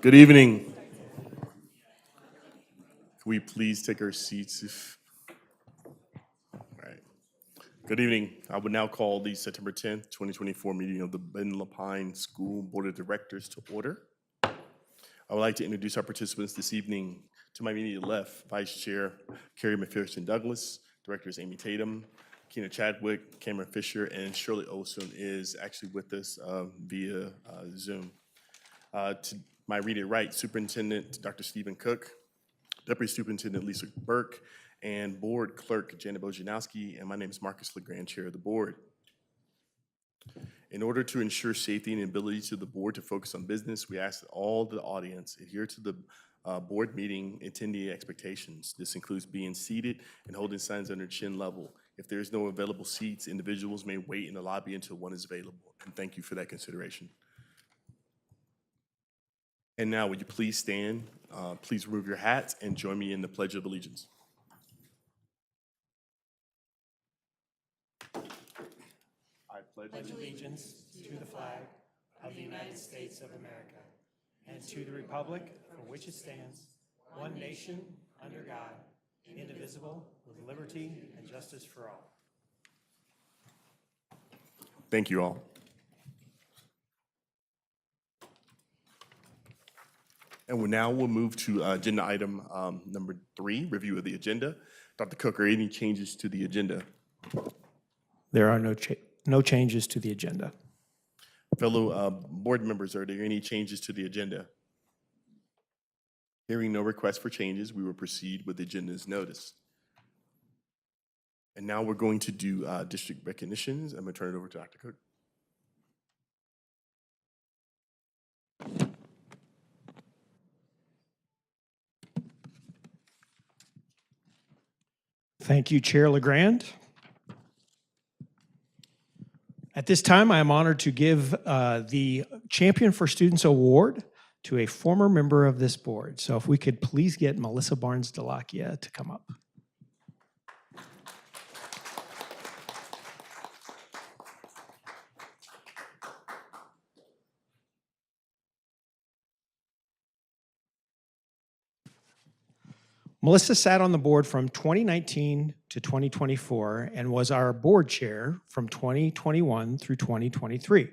Good evening. Can we please take our seats? All right. Good evening. I would now call the September 10th, 2024 meeting of the Ben Lapine School Board of Directors to order. I would like to introduce our participants this evening. To my immediate left, Vice Chair Carrie McPherson Douglas, Directors Amy Tatum, Keena Chadwick, Cameron Fisher, and Shirley Olson is actually with us via Zoom. To my immediate right, Superintendent Dr. Stephen Cook, Deputy Superintendent Lisa Burke, and Board Clerk Janet Bojanowski, and my name is Marcus LeGrand, Chair of the Board. In order to ensure safety and ability to the board to focus on business, we ask that all the audience adhere to the board meeting attendee expectations. This includes being seated and holding signs under chin level. If there is no available seats, individuals may wait in the lobby until one is available. And thank you for that consideration. And now, would you please stand? Please remove your hats and join me in the Pledge of Allegiance. I pledge allegiance to the flag of the United States of America and to the republic for which it stands, one nation, under God, indivisible, with liberty and justice for all. Thank you all. And we'll move to agenda item number 3, review of the agenda. Dr. Cook, are any changes to the agenda? There are no changes to the agenda. Fellow board members, are there any changes to the agenda? Hearing no requests for changes, we will proceed with the agenda as noticed. And now we're going to do district recognitions. I'm going to turn it over to Dr. Cook. Thank you, Chair LeGrand. At this time, I am honored to give the Champion for Students Award to a former member of this board. So if we could please get Melissa Barnes-Delakia to come up. Melissa sat on the board from 2019 to 2024 and was our board chair from 2021 through 2023.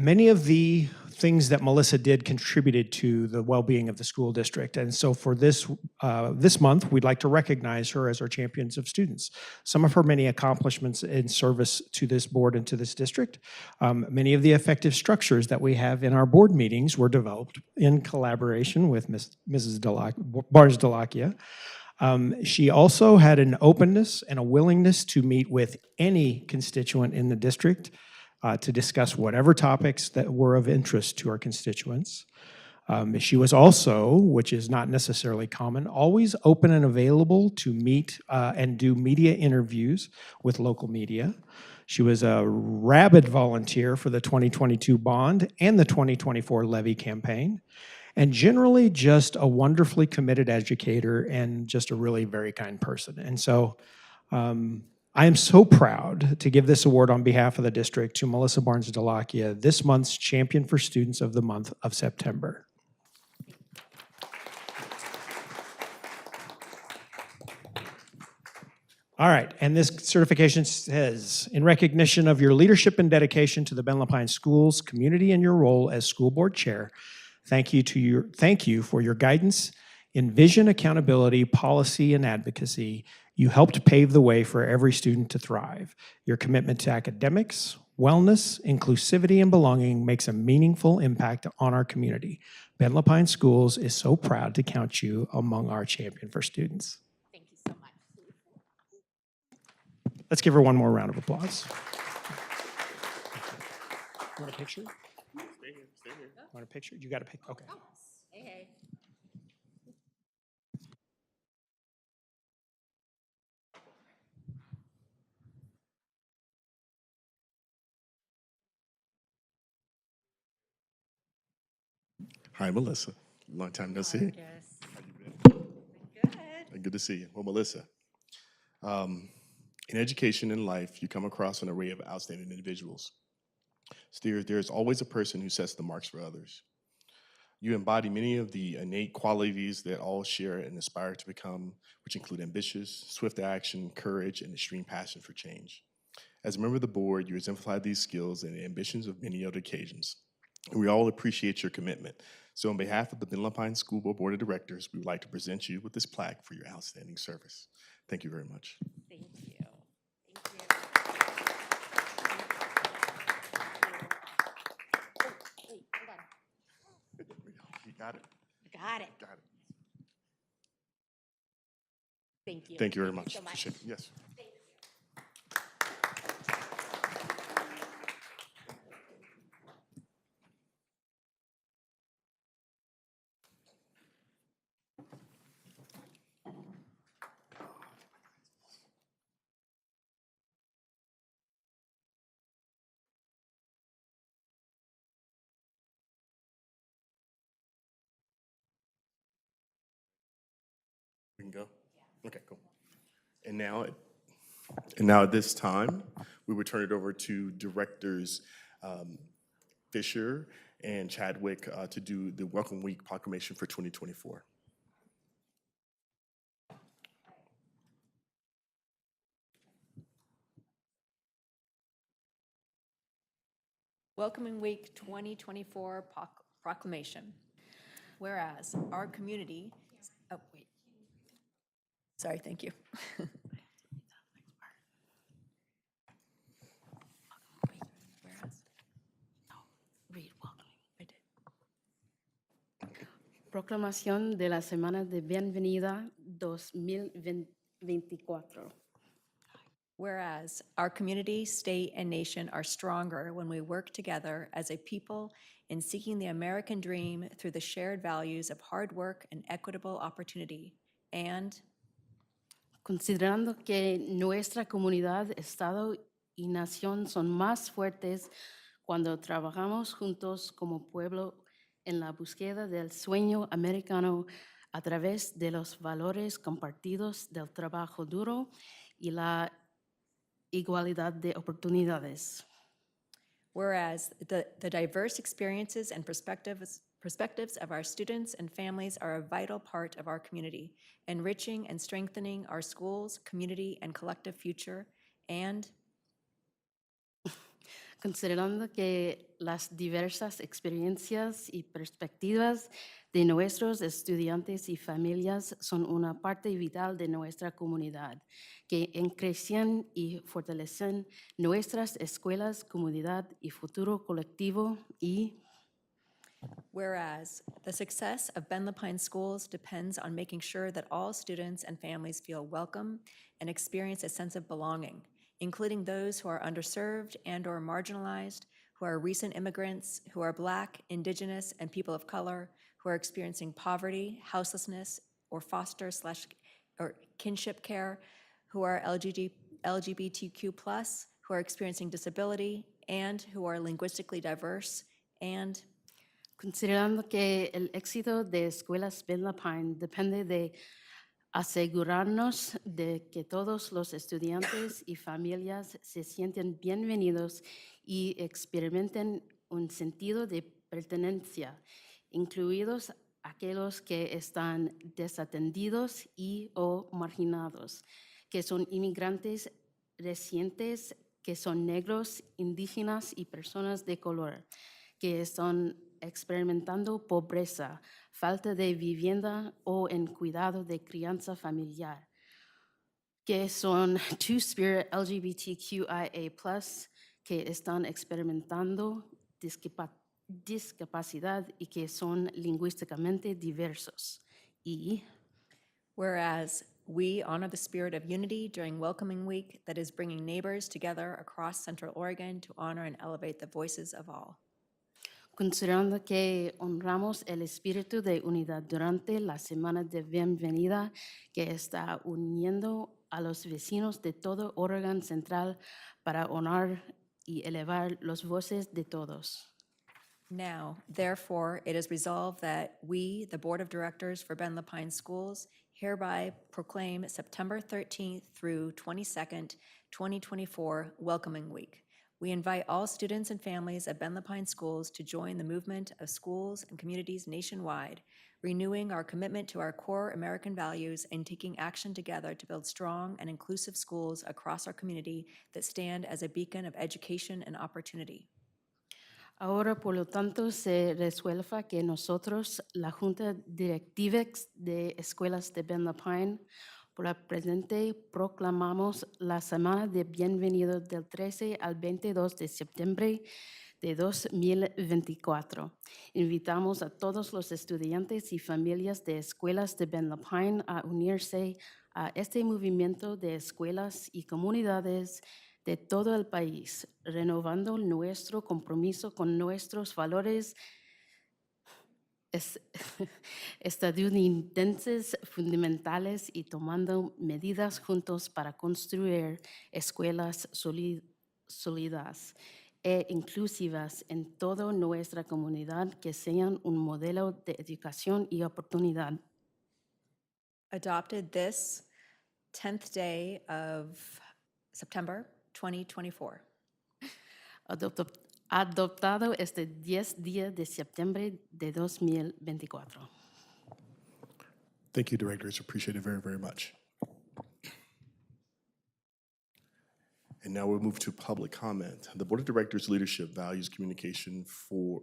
Many of the things that Melissa did contributed to the well-being of the school district. And so for this month, we'd like to recognize her as our champions of students. Some of her many accomplishments in service to this board and to this district. Many of the effective structures that we have in our board meetings were developed in collaboration with Mrs. Barnes-Delakia. She also had an openness and a willingness to meet with any constituent in the district to discuss whatever topics that were of interest to our constituents. She was also, which is not necessarily common, always open and available to meet and do media interviews with local media. She was a rabid volunteer for the 2022 bond and the 2024 levy campaign, and generally just a wonderfully committed educator and just a really very kind person. And so I am so proud to give this award on behalf of the district to Melissa Barnes-Delakia, this month's Champion for Students of the month of September. All right, and this certification says, in recognition of your leadership and dedication to the Ben Lapine Schools community and your role as school board chair, thank you for your guidance in vision, accountability, policy, and advocacy. You helped pave the way for every student to thrive. Your commitment to academics, wellness, inclusivity, and belonging makes a meaningful impact on our community. Ben Lapine Schools is so proud to count you among our champion for students. Thank you so much. Let's give her one more round of applause. You want a picture? Stay here. Want a picture? You got a pic? Okay. Hey. Hi, Melissa. Long time no see. Yes. How you been? Good. Good to see you. Well, Melissa, in education and life, you come across an array of outstanding individuals. There's always a person who sets the marks for others. You embody many of the innate qualities that all share and aspire to become, which include ambitious, swift action, courage, and extreme passion for change. As a member of the board, you exemplify these skills and ambitions of many other occasions. And we all appreciate your commitment. So on behalf of the Ben Lapine School Board of Directors, we would like to present you with this plaque for your outstanding service. Thank you very much. Thank you. Thank you. Oh, wait, hold on. You got it. Got it. Got it. Thank you. Thank you very much. so much. Appreciate it. Yes. Thank you. We can go? Okay, cool. And now at this time, we would turn it over to Directors Fisher and Chadwick to do the Welcome Week proclamation for 2024. Welcoming Week 2024 proclamation. Whereas our community, oh, wait. Sorry, thank you. Whereas, no, read welcoming, I did. Proclamación de la Semana de Bienvenida 2024. Whereas our community, state, and nation are stronger when we work together as a people in seeking the American dream through the shared values of hard work and equitable opportunity. And Considerando que nuestra comunidad, Estado y nación son más fuertes cuando trabajamos juntos como pueblo en la búsqueda del sueño americano a través de los valores compartidos del trabajo duro y la igualdad de oportunidades. whereas the diverse experiences and perspectives of our students and families are a vital part of our community, enriching and strengthening our schools, community, and collective future. And considerando que las diversas experiencias y perspectivas de nuestros estudiantes y familias son una parte vital de nuestra comunidad, que enriquecen y fortalecen nuestras escuelas, comunidad y futuro colectivo, y whereas the success of Ben Lapine Schools depends on making sure that all students and families feel welcome and experience a sense of belonging, including those who are underserved and/or marginalized, who are recent immigrants, who are Black, Indigenous, and people of color, who are experiencing poverty, houselessness, or foster or kinship care, who are LGBTQ+, who are experiencing disability, and who are linguistically diverse, and considerando que el éxito de Escuelas Ben Lapine depende de asegurarnos de que todos los estudiantes y familias se sienten bienvenidos y experimenten un sentido de pertenencia, incluidos aquellos que están desatendidos y o marginados, que son inmigrantes recientes, que son negros, indígenas y personas de color, que están experimentando pobreza, falta de vivienda o en cuidado de crianza familiar, que son Two-Spirit LGBTQIA+, que están experimentando discapacidad y que son lingüísticamente diversos. Y whereas we honor the spirit of unity during Welcoming Week that is bringing neighbors together across Central Oregon to honor and elevate the voices of all. considerando que honramos el espíritu de unidad durante la semana de bienvenida que está uniendo a los vecinos de todo Oregon Central para honrar y elevar las voces de todos. Now, therefore, it is resolved that we, the Board of Directors for Ben Lapine Schools, hereby proclaim September 13th through 22nd, 2024 Welcoming Week, We invite all students and families at Ben Lapine Schools to join the movement of schools and communities nationwide, renewing our commitment to our core American values and taking action together to build strong and inclusive schools across our community that stand as a beacon of education and opportunity. Ahora, por lo tanto, se resuelva que nosotros, la Junta Directiva de Escuelas de Ben Lapine, por la presente proclamamos la Semana de Bienvenido del 13 al 22 de septiembre de 2024. Invitamos a todos los estudiantes y familias de escuelas de Ben Lapine a unirse a este movimiento de escuelas y comunidades de todo el país, renovando nuestro compromiso con nuestros valores estadounidenses fundamentales y tomando medidas juntos para construir escuelas sólidas e inclusivas en toda nuestra comunidad que sean un modelo de educación y oportunidad. Adopted this 10th day of September 2024. Adoptado este 10 día de septiembre de 2024. Thank you, directors. Appreciate it very, very much. And now we'll move to public comment. The Board of Directors leadership values communication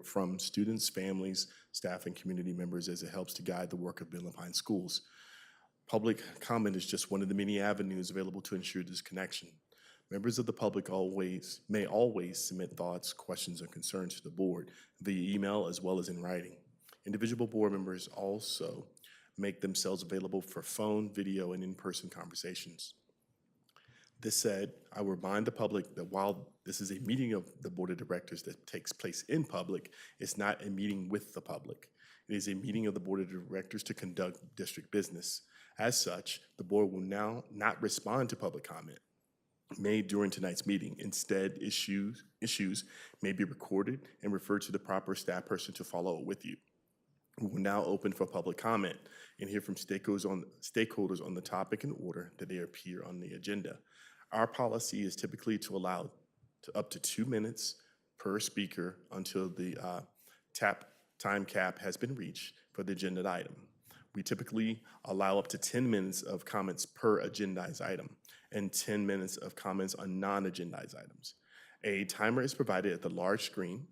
from students, families, staff, and community members as it helps to guide the work of Ben Lapine Schools. Public comment is just one of the many avenues available to ensure this connection. Members of the public may always submit thoughts, questions, or concerns to the board via email as well as in writing. Individual board members also make themselves available for phone, video, and in-person conversations. This said, I will remind the public that while this is a meeting of the Board of Directors that takes place in public, it's not a meeting with the public. It is a meeting of the Board of Directors to conduct district business. As such, the board will now not respond to public comment made during tonight's meeting. Instead, issues may be recorded and referred to the proper staff person to follow up with you. We will now open for public comment and hear from stakeholders on the topic and order that they appear on the agenda. Our policy is typically to allow up to 2 minutes per speaker until the time cap has been reached for the agenda item. We typically allow up to 10 minutes of comments per agendized item and 10 minutes of comments on non-agendized items. A timer is provided at the large screen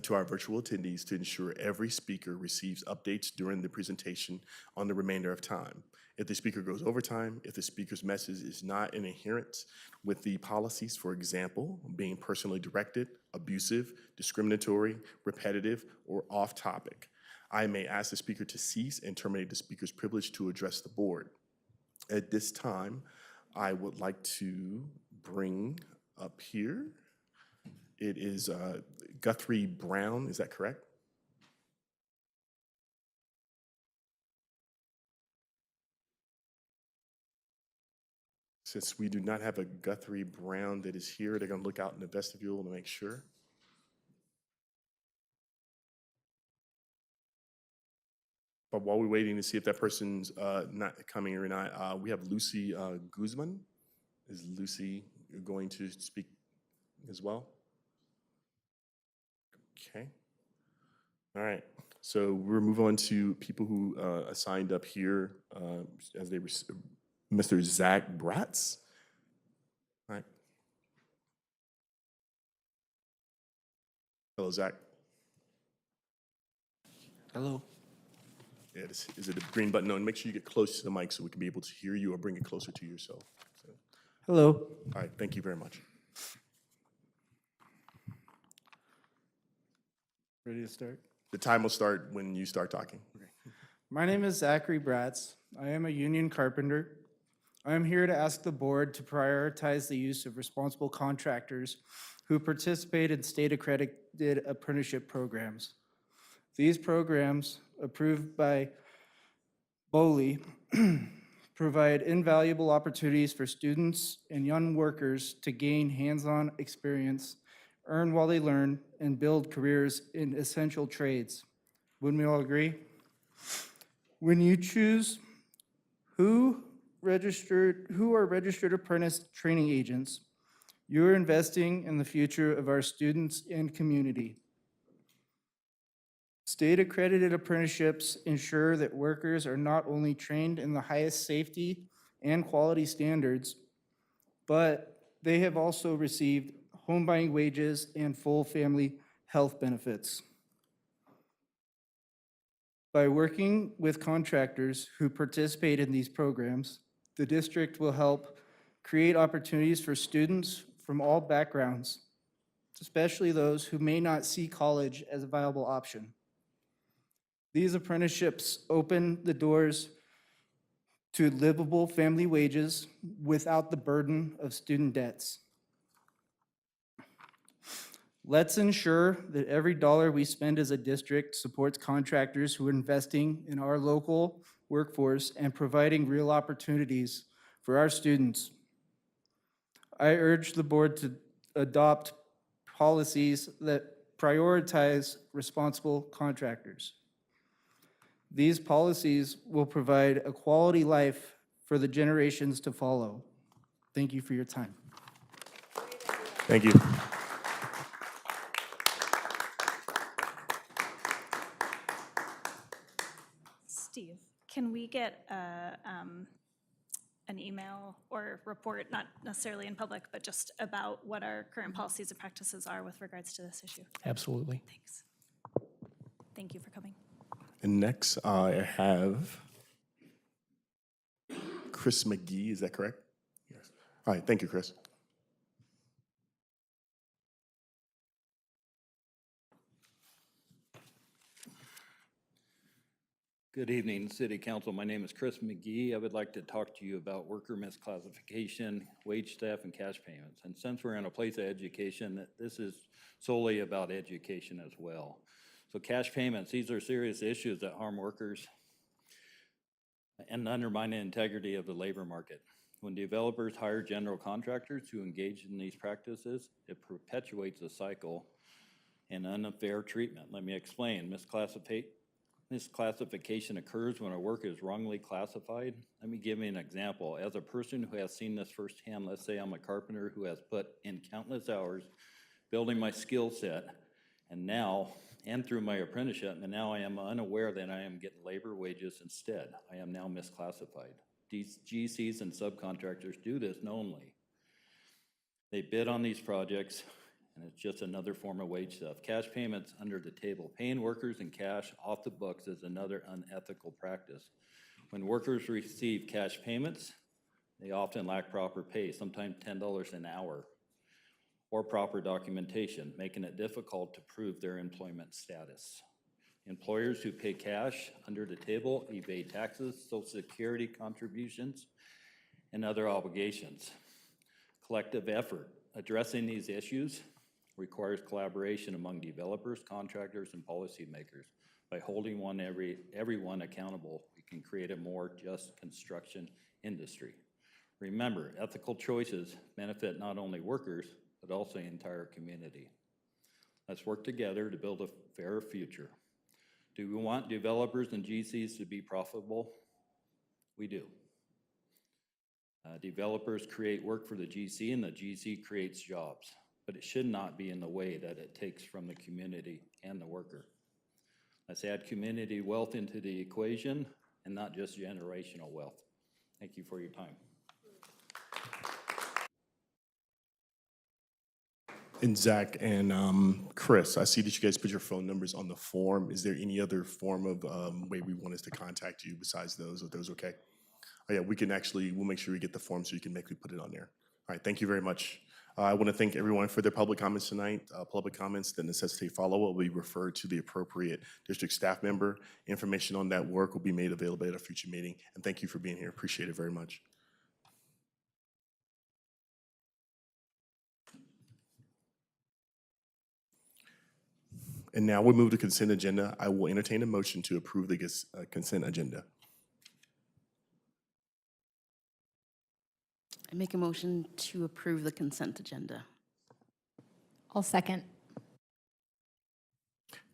to our virtual attendees to ensure every speaker receives updates during the presentation on the remainder of time. If the speaker goes over time, if the speaker's message is not in adherence with the policies, for example, being personally directed, abusive, discriminatory, repetitive, or off topic, I may ask the speaker to cease and terminate the speaker's privilege to address the board. At this time, I would like to bring up here, it is Guthrie Brown, is that correct? Since we do not have a Guthrie Brown that is here, they're gonna look out in the vestibule to make sure. But while we're waiting to see if that person's not coming or not, we have Lucy Guzman. Is Lucy going to speak as well? Okay. All right. So we'll move on to people who signed up here as they were, Mr. Zach Bratz. All right. Hello, Zach. Hello. Yeah, is it the green button? No, and make sure you get close to the mic so we can be able to hear you or bring it closer to yourself. So, Hello. all right, thank you very much. Ready to start? The time will start when you start talking. My name is Zachary Bratz. I am a union carpenter. I am here to ask the board to prioritize the use of responsible contractors who participate in state-accredited apprenticeship programs. These programs, approved by BOLI, provide invaluable opportunities for students and young workers to gain hands-on experience, earn while they learn, and build careers in essential trades. Wouldn't we all agree? When you choose who are registered apprentice training agents, You are investing in the future of our students and community. State-accredited apprenticeships ensure that workers are not only trained in the highest safety and quality standards, but they have also received home buying wages and full family health benefits. By working with contractors who participate in these programs, the district will help create opportunities for students from all backgrounds, especially those who may not see college as a viable option. These apprenticeships open the doors to livable family wages without the burden of student debts. Let's ensure that every dollar we spend as a district supports contractors who are investing in our local workforce and providing real opportunities for our students. I urge the board to adopt policies that prioritize responsible contractors. These policies will provide a quality life for the generations to follow. Thank you for your time. Thank you. Steve, can we get an email or report, not necessarily in public, but just about what our current policies and practices are with regards to this issue? Absolutely. Thanks. Thank you for coming. And next, I have Chris McGee, is that correct? Yes. All right, thank you, Chris. Good evening, City Council. My name is Chris McGee. I would like to talk to you about worker misclassification, wage staff, and cash payments. And since we're in a place of education, this is solely about education as well. So cash payments, these are serious issues that harm workers and undermine the integrity of the labor market. When developers hire general contractors who engage in these practices, it perpetuates a cycle and unfair treatment. Let me explain. Misclassification occurs when a work is wrongly classified. Let me give you an example. As a person who has seen this firsthand, let's say I'm a carpenter who has put in countless hours building my skill set, and through my apprenticeship, and now I am unaware that I am getting labor wages instead. I am now misclassified. These GCs and subcontractors do this knowingly. They bid on these projects, and it's just another form of wage theft. Cash payments under the table. Paying workers in cash off the books is another unethical practice. When workers receive cash payments, they often lack proper pay, sometimes $10 an hour, or proper documentation, making it difficult to prove their employment status. Employers who pay cash under the table evade taxes, Social Security contributions, and other obligations. Collective effort addressing these issues requires collaboration among developers, contractors, and policymakers. By holding everyone accountable, we can create a more just construction industry. Remember, ethical choices benefit not only workers, but also the entire community. Let's work together to build a fairer future. Do we want developers and GCs to be profitable? We do. Developers create work for the GC, and the GC creates jobs, but it should not be in the way that it takes from the community and the worker. Let's add community wealth into the equation and not just generational wealth. Thank you for your time. And Zach and Chris, I see that you guys put your phone numbers on the form. Is there any other form of way we want us to contact you besides those? Are those okay? Oh yeah, we'll make sure we get the form so you can put it on there. All right, thank you very much. I want to thank everyone for their public comments tonight. Public comments that necessitate follow-up will be referred to the appropriate district staff member. Information on that work will be made available at a future meeting. And thank you for being here. Appreciate it very much. And now we'll move to consent agenda. I will entertain a motion to approve the consent agenda. I make a motion to approve the consent agenda. I'll second.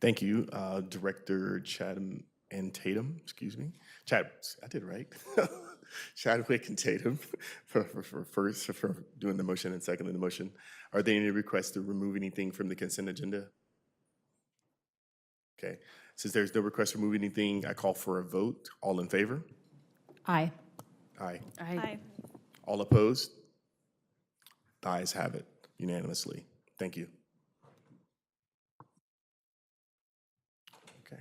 Thank you, Director Chatham and Tatum, excuse me. I did it right. Chadwick and Tatum for doing the motion and seconding the motion. Are there any requests to remove anything from the consent agenda? Okay, since there's no request to remove anything, I call for a vote. All in favor? Aye. Aye. Aye. All opposed? The ayes have it unanimously. Thank you. Okay.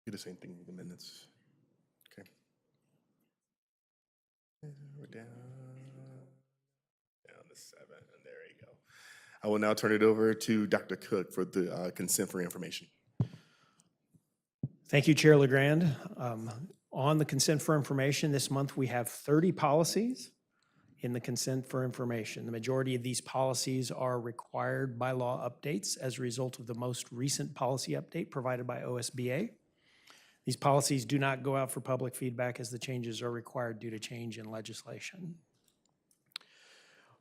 Do the same thing with the minutes. Okay. We're down to 7, and there you go. I will now turn it over to Dr. Cook for the consent for information. Thank you, Chair LeGrand. On the consent for information, this month we have 30 policies in the consent for information. The majority of these policies are required by law updates as a result of the most recent policy update provided by OSBA. These policies do not go out for public feedback as the changes are required due to change in legislation.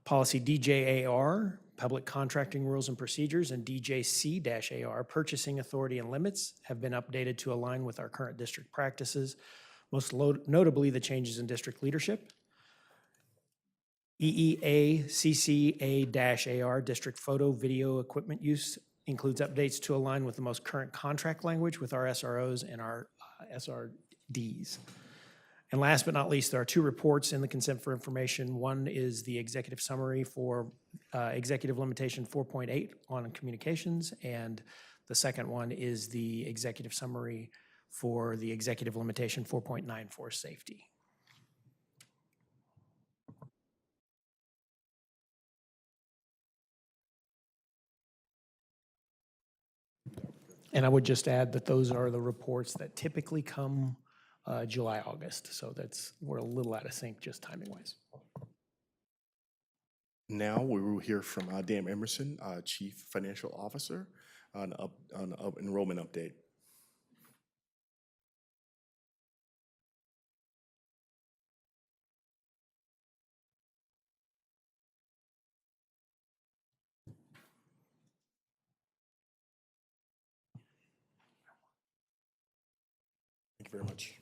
Policy DJAR, Public Contracting Rules and Procedures, and DJC-AR, Purchasing Authority and Limits, have been updated to align with our current district practices, most notably the changes in district leadership. EEACCA-AR, District Photo Video Equipment Use, includes updates to align with the most current contract language with our SROs and our SRDs. And last but not least, there are 2 reports in the consent for information. One is the executive summary for executive limitation 4.8 on communications, and the second one is the executive summary for the executive limitation 4.9 for safety. And I would just add that those are the reports that typically come July, August. So we're a little out of sync just timing wise. Now we will hear from Dan Emerson, Chief Financial Officer, on enrollment update. Thank you very much.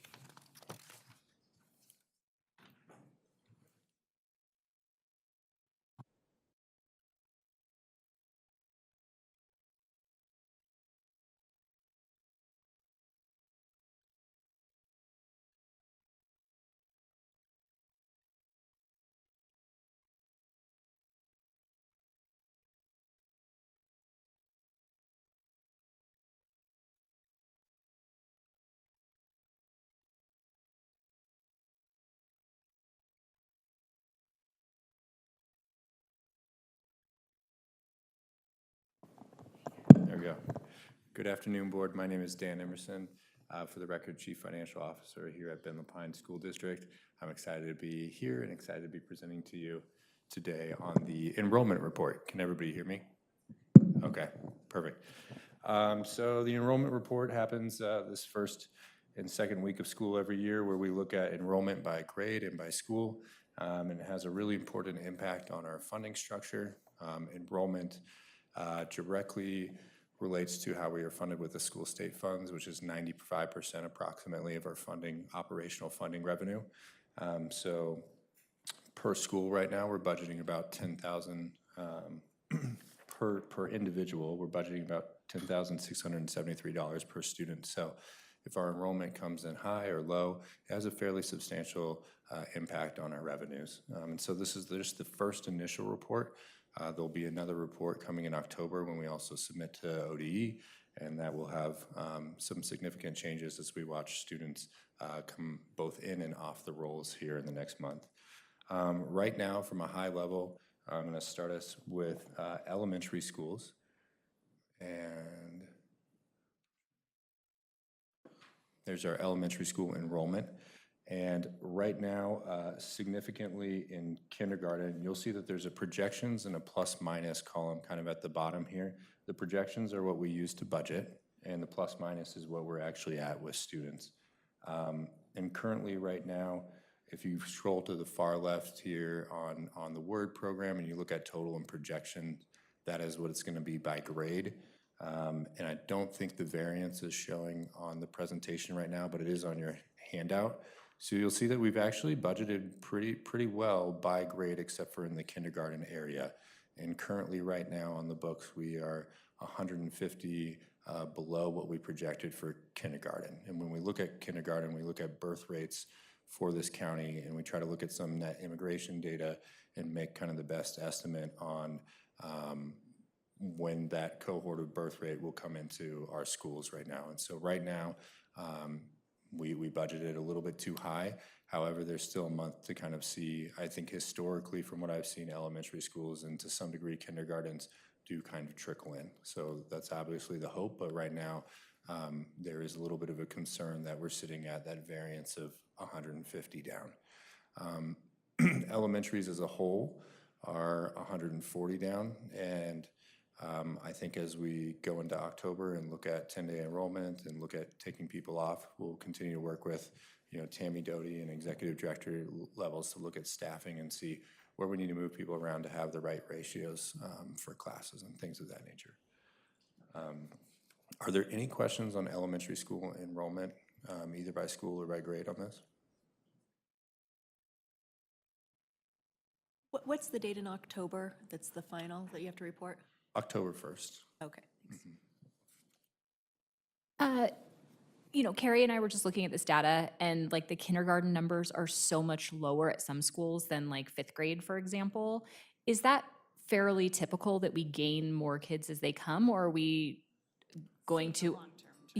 There we go. Good afternoon, Board. My name is Dan Emerson. For the record, Chief Financial Officer here at Ben Lapine School District. I'm excited to be here and excited to be presenting to you today on the enrollment report. Can everybody hear me? Okay, perfect. So the enrollment report happens this first and second week of school every year, where we look at enrollment by grade and by school, and it has a really important impact on our funding structure. Enrollment directly relates to how we are funded with the school state funds, which is 95% approximately of our funding, operational funding revenue. So per school right now, we're budgeting about $10,000 per individual. We're budgeting about $10,673 per student. So if our enrollment comes in high or low, it has a fairly substantial impact on our revenues. And so this is just the first initial report. There'll be another report coming in October when we also submit to ODE, and that will have some significant changes as we watch students come both in and off the rolls here in the next month. Right now, from a high level, I'm going to start us with elementary schools. And there's our elementary school enrollment. And right now, significantly in kindergarten, you'll see that there's a projections and a plus minus column kind of at the bottom here. The projections are what we use to budget, and the plus minus is what we're actually at with students. And currently right now, If you scroll to the far left here on the Word program and you look at total and projection, that is what it's going to be by grade. And I don't think the variance is showing on the presentation right now, but it is on your handout. So you'll see that we've actually budgeted pretty well by grade, except for in the kindergarten area. And currently, right now on the books, we are 150 below what we projected for kindergarten. And when we look at kindergarten, we look at birth rates for this county, and we try to look at some net immigration data and make kind of the best estimate on when that cohort of birth rate will come into our schools right now. And so right now, we budgeted a little bit too high. However, there's still a month to kind of see. I think historically, from what I've seen, elementary schools and to some degree kindergartens do kind of trickle in. So that's obviously the hope, but right now there is a little bit of a concern that we're sitting at that variance of 150 down. Elementaries as a whole are 140 down, and I think as we go into October and look at 10-day enrollment and look at taking people off, we'll continue to work with Tammy Doty and executive director levels to look at staffing and see where we need to move people around to have the right ratios for classes and things of that nature. Are there any questions on elementary school enrollment, either by school or by grade on this? What's the date in October that's the final that you have to report? October 1st. Okay. Carrie and I were just looking at this data, and like the kindergarten numbers are so much lower at some schools than like 5th grade, for example. Is that fairly typical that we gain more kids as they come, or are we going to,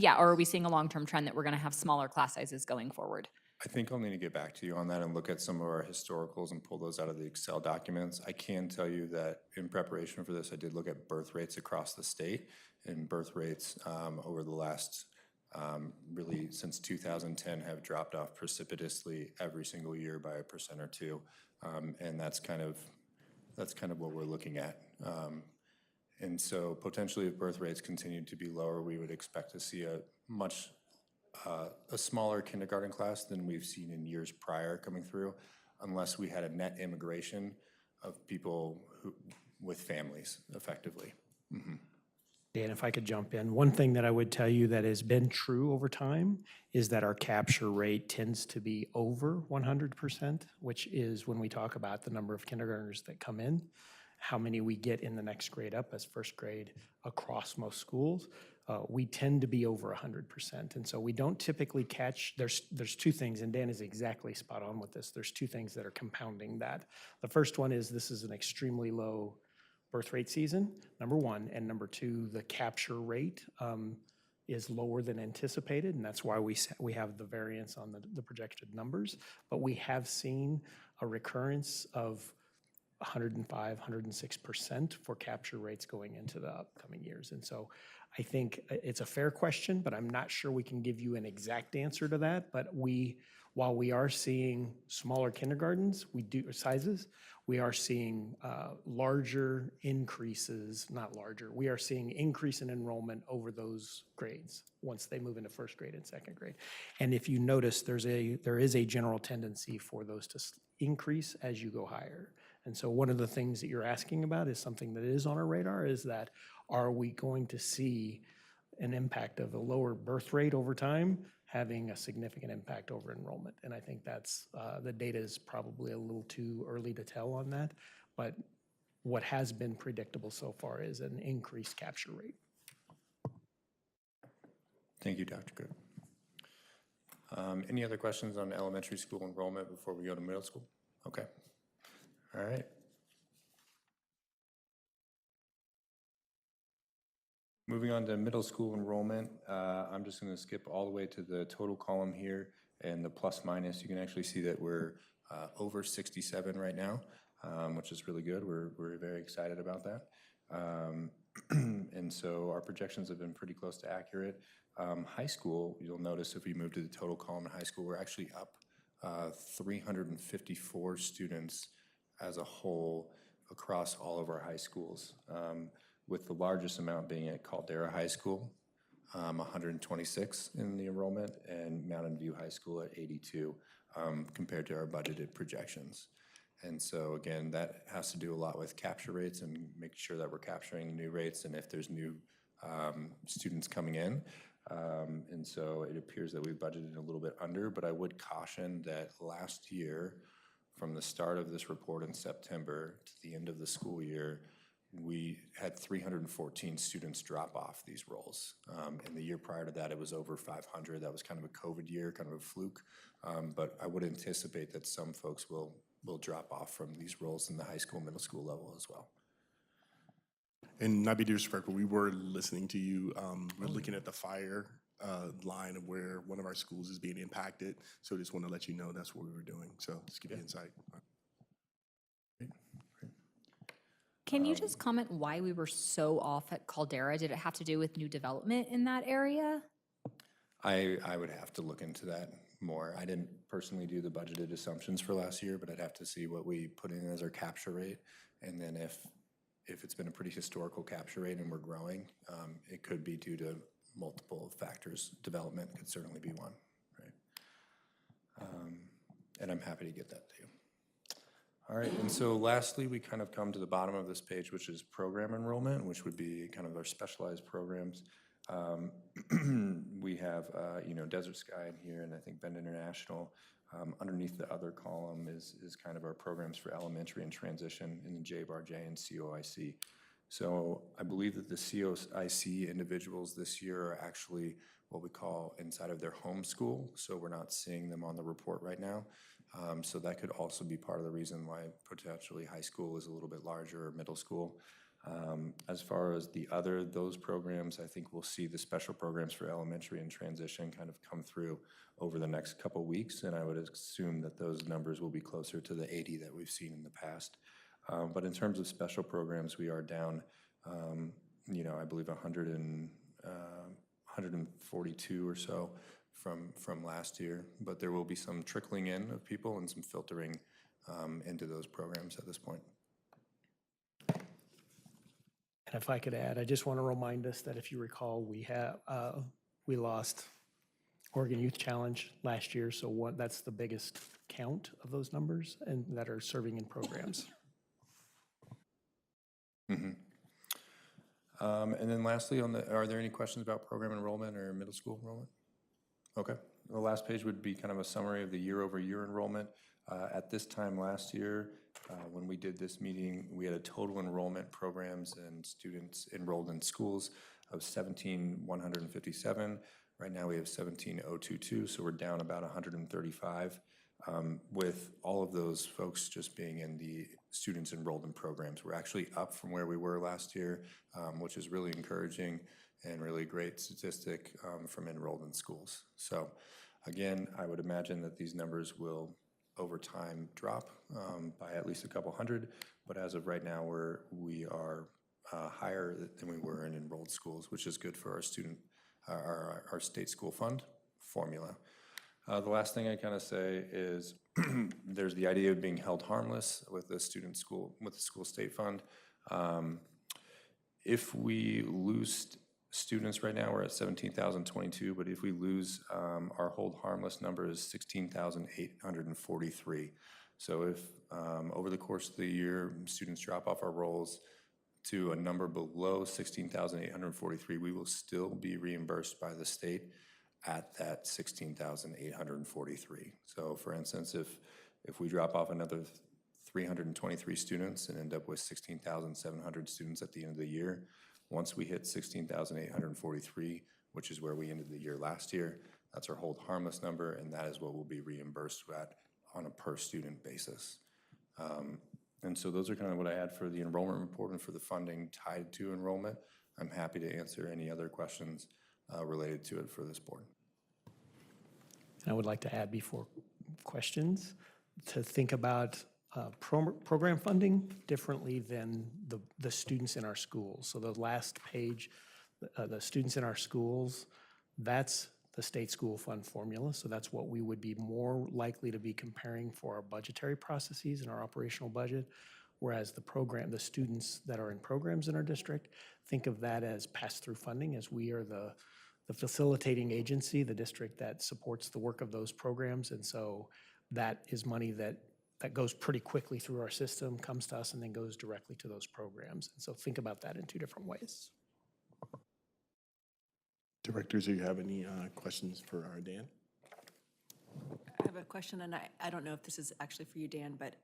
or are we seeing a long-term trend that we're going to have smaller class sizes going forward? I think I'll need to get back to you on that and look at some of our historicals and pull those out of the Excel documents. I can tell you that in preparation for this, I did look at birth rates across the state, and birth rates over the last, really since 2010, have dropped off precipitously every single year by 1% or 2%. And that's kind of what we're looking at. And so potentially if birth rates continue to be lower, we would expect to see a smaller kindergarten class than we've seen in years prior coming through, unless we had a net immigration of people with families, effectively. Dan, if I could jump in, one thing that I would tell you that has been true over time is that our capture rate tends to be over 100%, which is when we talk about the number of kindergartners that come in, how many we get in the next grade up as first grade across most schools. We tend to be over 100%. And so we don't typically catch, there's two things, and Dan is exactly spot on with this. There's two things that are compounding that. The first one is this is an extremely low birth rate season, number one, and number two, the capture rate is lower than anticipated, and that's why we have the variance on the projected numbers. But we have seen a recurrence of 105, 106% for capture rates going into the upcoming years. And so I think it's a fair question, but I'm not sure we can give you an exact answer to that. But while we are seeing smaller kindergartens, sizes, we are seeing larger increases, not larger, we are seeing increase in enrollment over those grades once they move into first grade and second grade. And if you notice, there is a general tendency for those to increase as you go higher. And so one of the things that you're asking about is something that is on our radar, is that are we going to see an impact of a lower birth rate over time having a significant impact over enrollment? And I think that's, the data is probably a little too early to tell on that, but what has been predictable so far is an increased capture rate. Thank you, Dr. Good. Any other questions on elementary school enrollment before we go to middle school? Okay. All right. Moving on to middle school enrollment, I'm just going to skip all the way to the total column here and the plus minus. You can actually see that we're over 67 right now, which is really good. We're very excited about that. And so our projections have been pretty close to accurate. High school, you'll notice if we move to the total column in high school, we're actually up 354 students as a whole across all of our high schools, with the largest amount being at Caldera High School, 126 in the enrollment, and Mountain View High School at 82. compared to our budgeted projections. And so again, that has to do a lot with capture rates and making sure that we're capturing new rates and if there's new students coming in. And so it appears that we budgeted a little bit under, but I would caution that last year, from the start of this report in September to the end of the school year, we had 314 students drop off these roles. And the year prior to that, it was over 500. That was kind of a COVID year, kind of a fluke. But I would anticipate that some folks will drop off from these roles in the high school, middle school level as well. And not be disrespectful, we were listening to you. We're looking at the fire line of where one of our schools is being impacted. So just want to let you know that's what we were doing. So just give you insight. Can you just comment why we were so off at Caldera? Did it have to do with new development in that area? I would have to look into that more. I didn't personally do the budgeted assumptions for last year, but I'd have to see what we put in as our capture rate. And then if it's been a pretty historical capture rate and we're growing, it could be due to multiple factors. Development could certainly be one, right? And I'm happy to get that to you. All right, and so lastly, we kind of come to the bottom of this page, which is program enrollment, which would be kind of our specialized programs. We have, Desert Sky in here, and I think Bend International. Underneath the other column is kind of our programs for elementary and transition in the JBAR-J and COIC. So I believe that the COIC individuals this year are actually what we call inside of their home school, so we're not seeing them on the report right now. So that could also be part of the reason why potentially high school is a little bit larger or middle school. As far as those programs, I think we'll see the special programs for elementary and transition kind of come through over the next couple weeks, and I would assume that those numbers will be closer to the 80 that we've seen in the past. But in terms of special programs, we are down, I believe 142 or so from last year, but there will be some trickling in of people and some filtering into those programs at this point. And if I could add, I just want to remind us that if you recall, we lost Oregon Youth Challenge last year, so that's the biggest count of those numbers and that are serving in programs. Mm-hmm. And then lastly, are there any questions about program enrollment or middle school enrollment? Okay. The last page would be kind of a summary of the year-over-year enrollment. At this time last year, when we did this meeting, we had a total enrollment programs and students enrolled in schools of 17,157. Right now we have 17,022, so we're down about 135, with all of those folks just being in the students enrolled in programs. We're actually up from where we were last year, which is really encouraging and really great statistic from enrolled in schools. So again, I would imagine that these numbers will over time drop by at least a couple hundred, but as of right now, we are higher than we were in enrolled schools, which is good for our state school fund formula. The last thing I kind of say is there's the idea of being held harmless with the school state fund. If we lose students right now, we're at 17,022, but if we lose, our hold harmless number is 16,843. So if over the course of the year, students drop off our rolls to a number below 16,843, we will still be reimbursed by the state at that 16,843. So for instance, if we drop off another 323 students and end up with 16,700 students at the end of the year, once we hit 16,843, which is where we ended the year last year, that's our hold harmless number, and that is what we'll be reimbursed at on a per student basis. And so those are kind of what I had for the enrollment report and for the funding tied to enrollment. I'm happy to answer any other questions related to it for this board. And I would like to add before questions to think about program funding differently than the students in our schools. So the last page, the students in our schools, that's the state school fund formula. So that's what we would be more likely to be comparing for our budgetary processes and our operational budget. Whereas the students that are in programs in our district, think of that as pass-through funding, as we are the facilitating agency, the district that supports the work of those programs. And so that is money that goes pretty quickly through our system, comes to us, and then goes directly to those programs. And so think about that in two different ways. Directors, do you have any questions for our Dan? I have a question, and I don't know if this is actually for you, Dan, but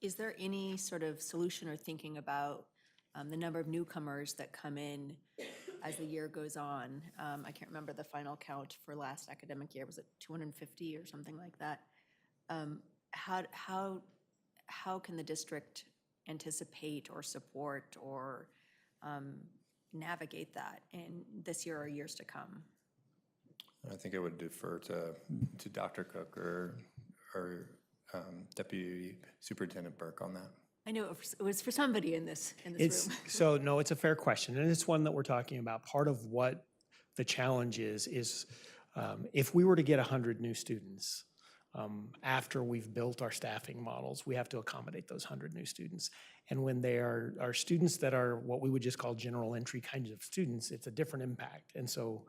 is there any sort of solution or thinking about the number of newcomers that come in as the year goes on? I can't remember the final count for last academic year. Was it 250 or something like that? How can the district anticipate or support or navigate that in this year or years to come? I think I would defer to Dr. Cook or Deputy Superintendent Burke on that. I know it was for somebody in this room. So no, it's a fair question, and it's one that we're talking about. Part of what the challenge is if we were to get 100 new students, after we've built our staffing models, we have to accommodate those 100 new students. And when they are students that are what we would just call general entry kinds of students, it's a different impact. And so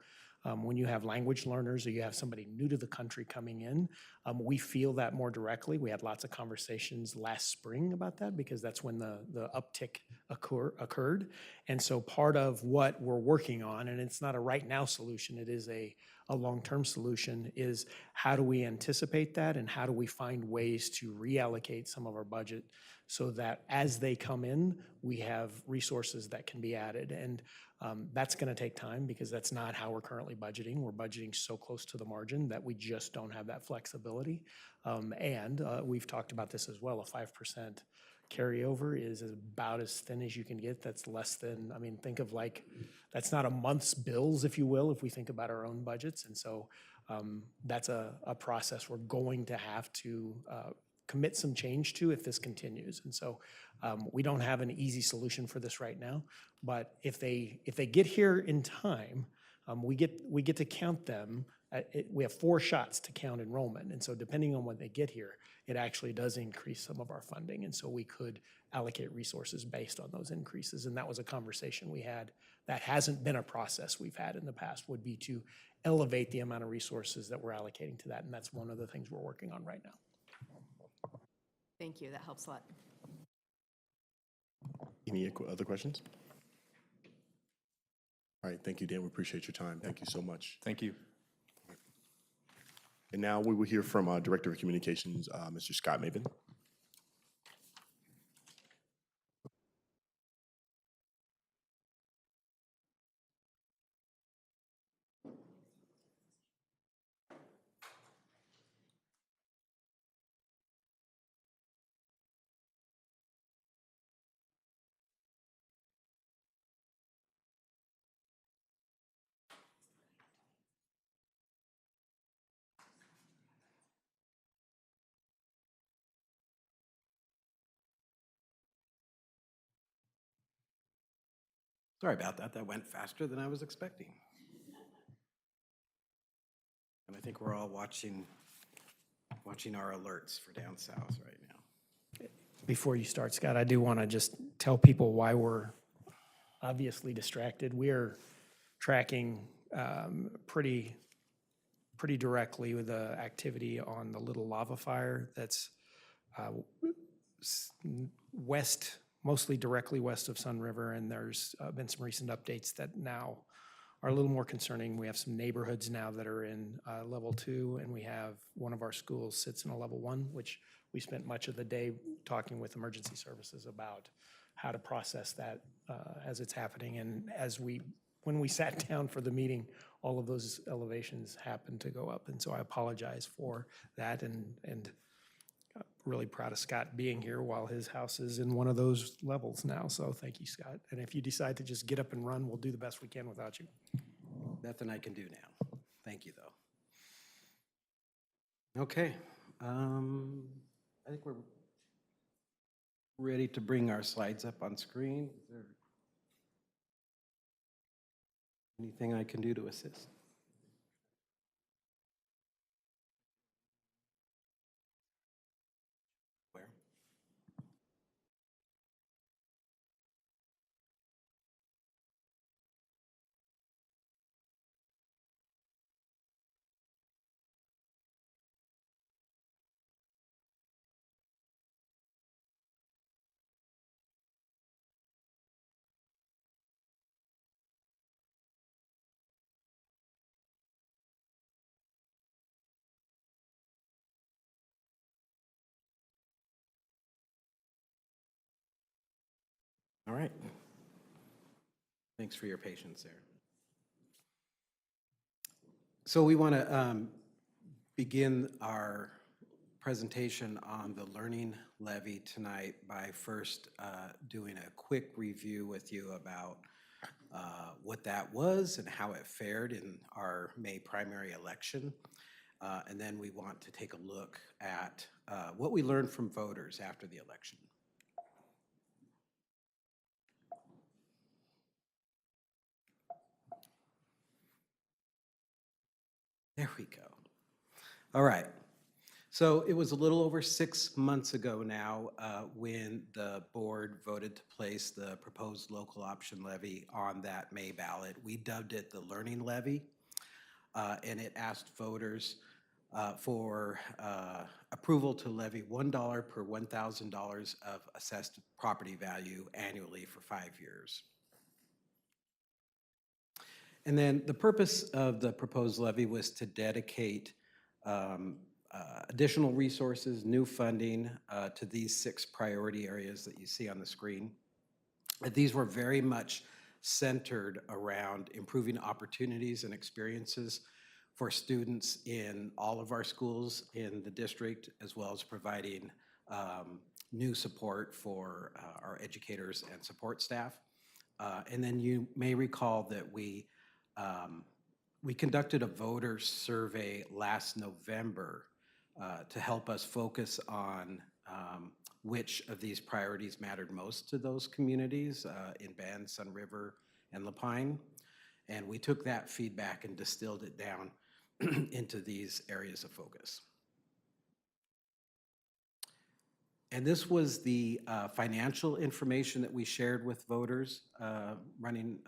when you have language learners or you have somebody new to the country coming in, we feel that more directly. We had lots of conversations last spring about that because that's when the uptick occurred. And so part of what we're working on, and it's not a right now solution, it is a long-term solution, is how do we anticipate that and how do we find ways to reallocate some of our budget so that as they come in, we have resources that can be added. And that's going to take time because that's not how we're currently budgeting. We're budgeting so close to the margin that we just don't have that flexibility. And we've talked about this as well. A 5% carryover is about as thin as you can get. That's less than, I mean, think of like, that's not a month's bills, if you will, if we think about our own budgets. And so that's a process we're going to have to commit some change to if this continues. And so we don't have an easy solution for this right now, but if they get here in time, we get to count them. We have 4 shots to count enrollment. And so depending on when they get here, it actually does increase some of our funding. And so we could allocate resources based on those increases. And that was a conversation we had. That hasn't been a process we've had in the past, would be to elevate the amount of resources that we're allocating to that. And that's one of the things we're working on right now. Thank you, that helps a lot. Any other questions? All right, thank you, Dan. We appreciate your time. Thank you so much. Thank you. And now we will hear from Director of Communications, Mr. Scott Maven. Sorry about that. That went faster than I was expecting. And I think we're all watching our alerts for down south right now. Before you start, Scott, I do want to just tell people why we're obviously distracted. We are tracking pretty directly with the activity on the Little Lava Fire that's west, mostly directly west of Sun River, and there's been some recent updates that now are a little more concerning. We have some neighborhoods now that are in level 2, and we have one of our schools sits in a level 1, which we spent much of the day talking with emergency services about how to process that as it's happening. And when we sat down for the meeting, all of those elevations happened to go up. And so I apologize for that, and really proud of Scott being here while his house is in one of those levels now. So thank you, Scott. And if you decide to just get up and run, we'll do the best we can without you. Nothing I can do now. Thank you, though. Okay. I think we're ready to bring our slides up on screen. Is there anything I can do to assist? All right. Thanks for your patience there. So we want to begin our presentation on the Learning Levy tonight by first doing a quick review with you about what that was and how it fared in our May primary election. And then we want to take a look at what we learned from voters after the election. There we go. All right. So it was a little over 6 months ago now when the board voted to place the proposed local option levy on that May ballot. We dubbed it the Learning Levy, and it asked voters for approval to levy $1 per $1,000 of assessed property value annually for 5 years. And then the purpose of the proposed levy was to dedicate additional resources, new funding to these 6 priority areas that you see on the screen. These were very much centered around improving opportunities and experiences for students in all of our schools in the district, as well as providing new support for our educators and support staff. And then you may recall that we conducted a voter survey last November to help us focus on which of these priorities mattered most to those communities in Bend, Sun River, and La Pine. And we took that feedback and distilled it down into these areas of focus. And this was the financial information that we shared with voters running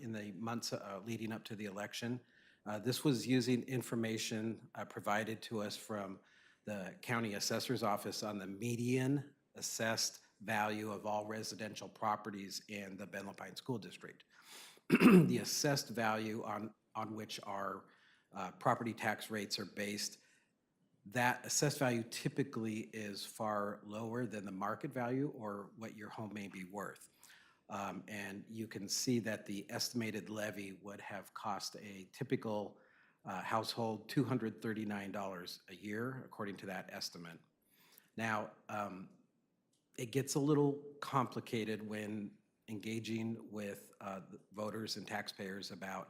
in the months leading up to the election. This was using information provided to us from the county assessor's office on the median assessed value of all residential properties in the Bend La Pine School District. The assessed value on which our property tax rates are based, that assessed value typically is far lower than the market value or what your home may be worth. And you can see that the estimated levy would have cost a typical household $239 a year, according to that estimate. Now, it gets a little complicated when engaging with the voters and taxpayers about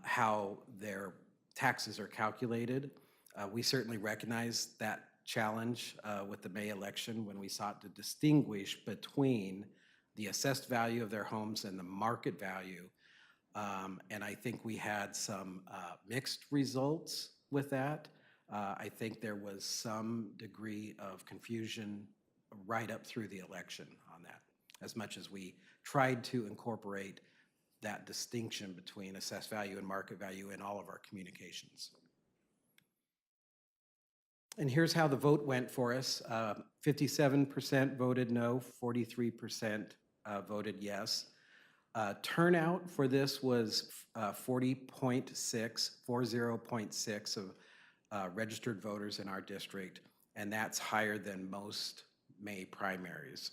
how their taxes are calculated. We certainly recognize that challenge with the May election when we sought to distinguish between the assessed value of their homes and the market value. And I think we had some mixed results with that. I think there was some degree of confusion right up through the election on that, as much as we tried to incorporate that distinction between assessed value and market value in all of our communications. And here's how the vote went for us. 57% voted no, 43% voted yes. Turnout for this was 40.6 of registered voters in our district, and that's higher than most May primaries.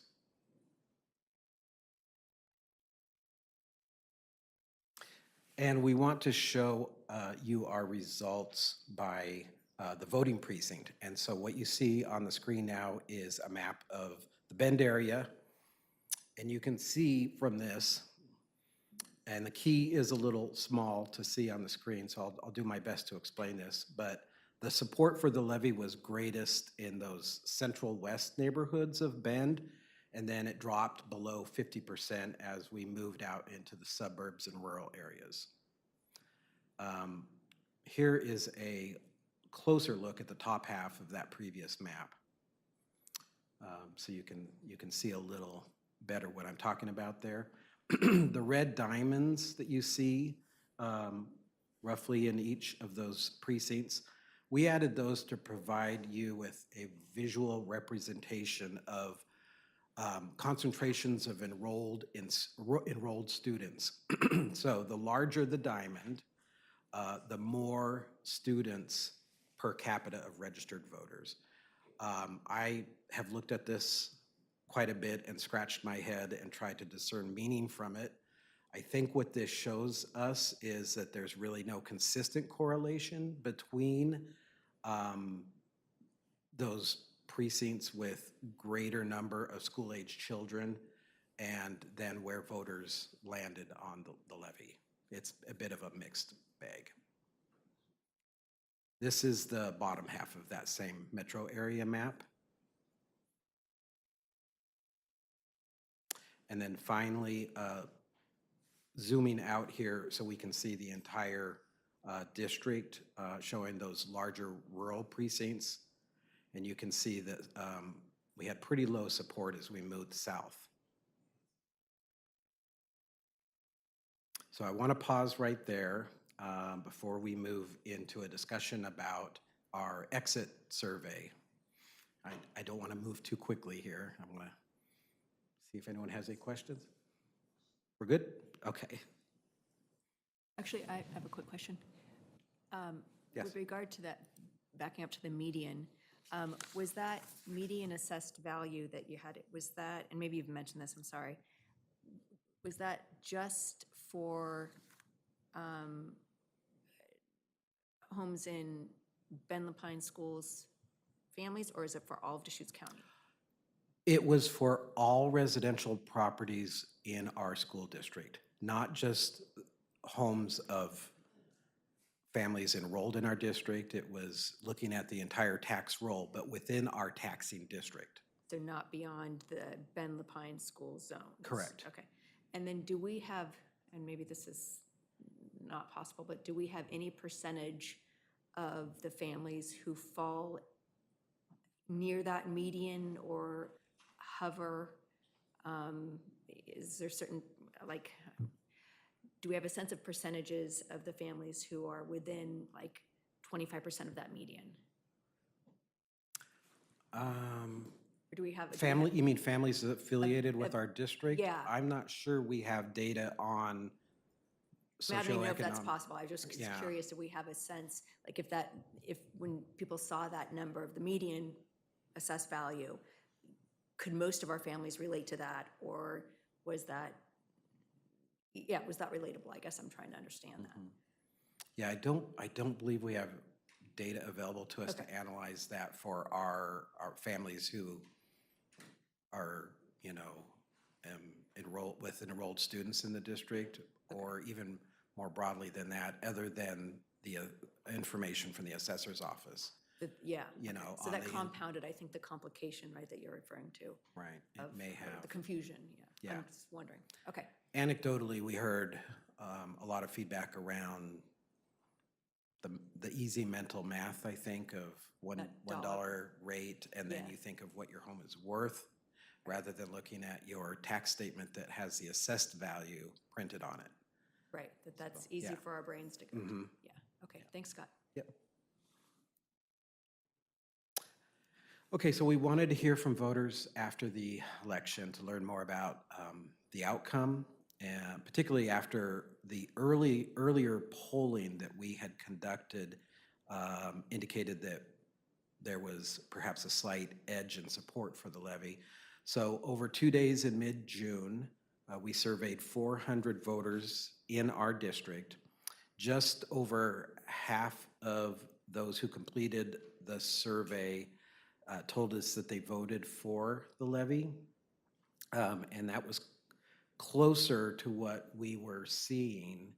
And we want to show you our results by the voting precinct. And so what you see on the screen now is a map of the Bend area. And you can see from this, and the key is a little small to see on the screen, so I'll do my best to explain this, but the support for the levy was greatest in those central west neighborhoods of Bend, and then it dropped below 50% as we moved out into the suburbs and rural areas. Here is a closer look at the top half of that previous map. So you can see a little better what I'm talking about there. The red diamonds that you see roughly in each of those precincts, we added those to provide you with a visual representation of concentrations of enrolled students. So the larger the diamond, the more students per capita of registered voters. I have looked at this quite a bit and scratched my head and tried to discern meaning from it. I think what this shows us is that there's really no consistent correlation between those precincts with greater number of school-age children and then where voters landed on the levy. It's a bit of a mixed bag. This is the bottom half of that same metro area map. And then finally, zooming out here so we can see the entire district, showing those larger rural precincts. And you can see that we had pretty low support as we moved south. So I want to pause right there before we move into a discussion about our exit survey. I don't want to move too quickly here. I'm going to see if anyone has any questions. We're good? Okay. Actually, I have a quick question. Yes. With regard to that, backing up to the median, was that median assessed value that you had, was that, and maybe you've mentioned this, I'm sorry, was that just for homes in Ben Lapine Schools families, or is it for all of Deschutes County? It was for all residential properties in our school district, not just homes of families enrolled in our district. It was looking at the entire tax roll, but within our taxing district. So not beyond the Ben Lapine School zone? Correct. Okay. And then do we have, and maybe this is not possible, but do we have any percentage of the families who fall near that median or hover? Is there certain, like, do we have a sense of percentages of the families who are within like 25% of that median? Or do we have? Family, you mean families affiliated with our district? Yeah. I'm not sure we have data on I mean, I don't even know if that's socioeconomic. possible. I was just Yeah. curious if we have a sense, like if when people saw that number of the median assessed value, could most of our families relate to that, or was that, yeah, was that relatable? I guess I'm trying to understand that. Yeah, I don't believe we have data available to us to analyze that for our families who are, you know, enrolled students in the district, or even more broadly than that, other than the information from the assessor's office. Yeah. You know, So on that the- compounded, I think, the complication, right, that you're referring to. Right, it of- may or have. The confusion, yeah. Yeah. I'm just wondering. Okay. Anecdotally, we heard a lot of feedback around the easy mental math, I think, of That $1 rate, and then Yeah. you think of what your home is worth, rather than looking at your tax statement that has the assessed value printed on it. Right, that's easy yeah. for our brains to go to. Yeah, okay, thanks, Scott. Yep. Okay, so we wanted to hear from voters after the election to learn more about the outcome, and particularly after the earlier polling that we had conducted indicated that there was perhaps a slight edge in support for the levy. So over 2 days in mid-June, we surveyed 400 voters in our district. Just over half of those who completed the survey told us that they voted for the levy. And that was closer to what we were seeing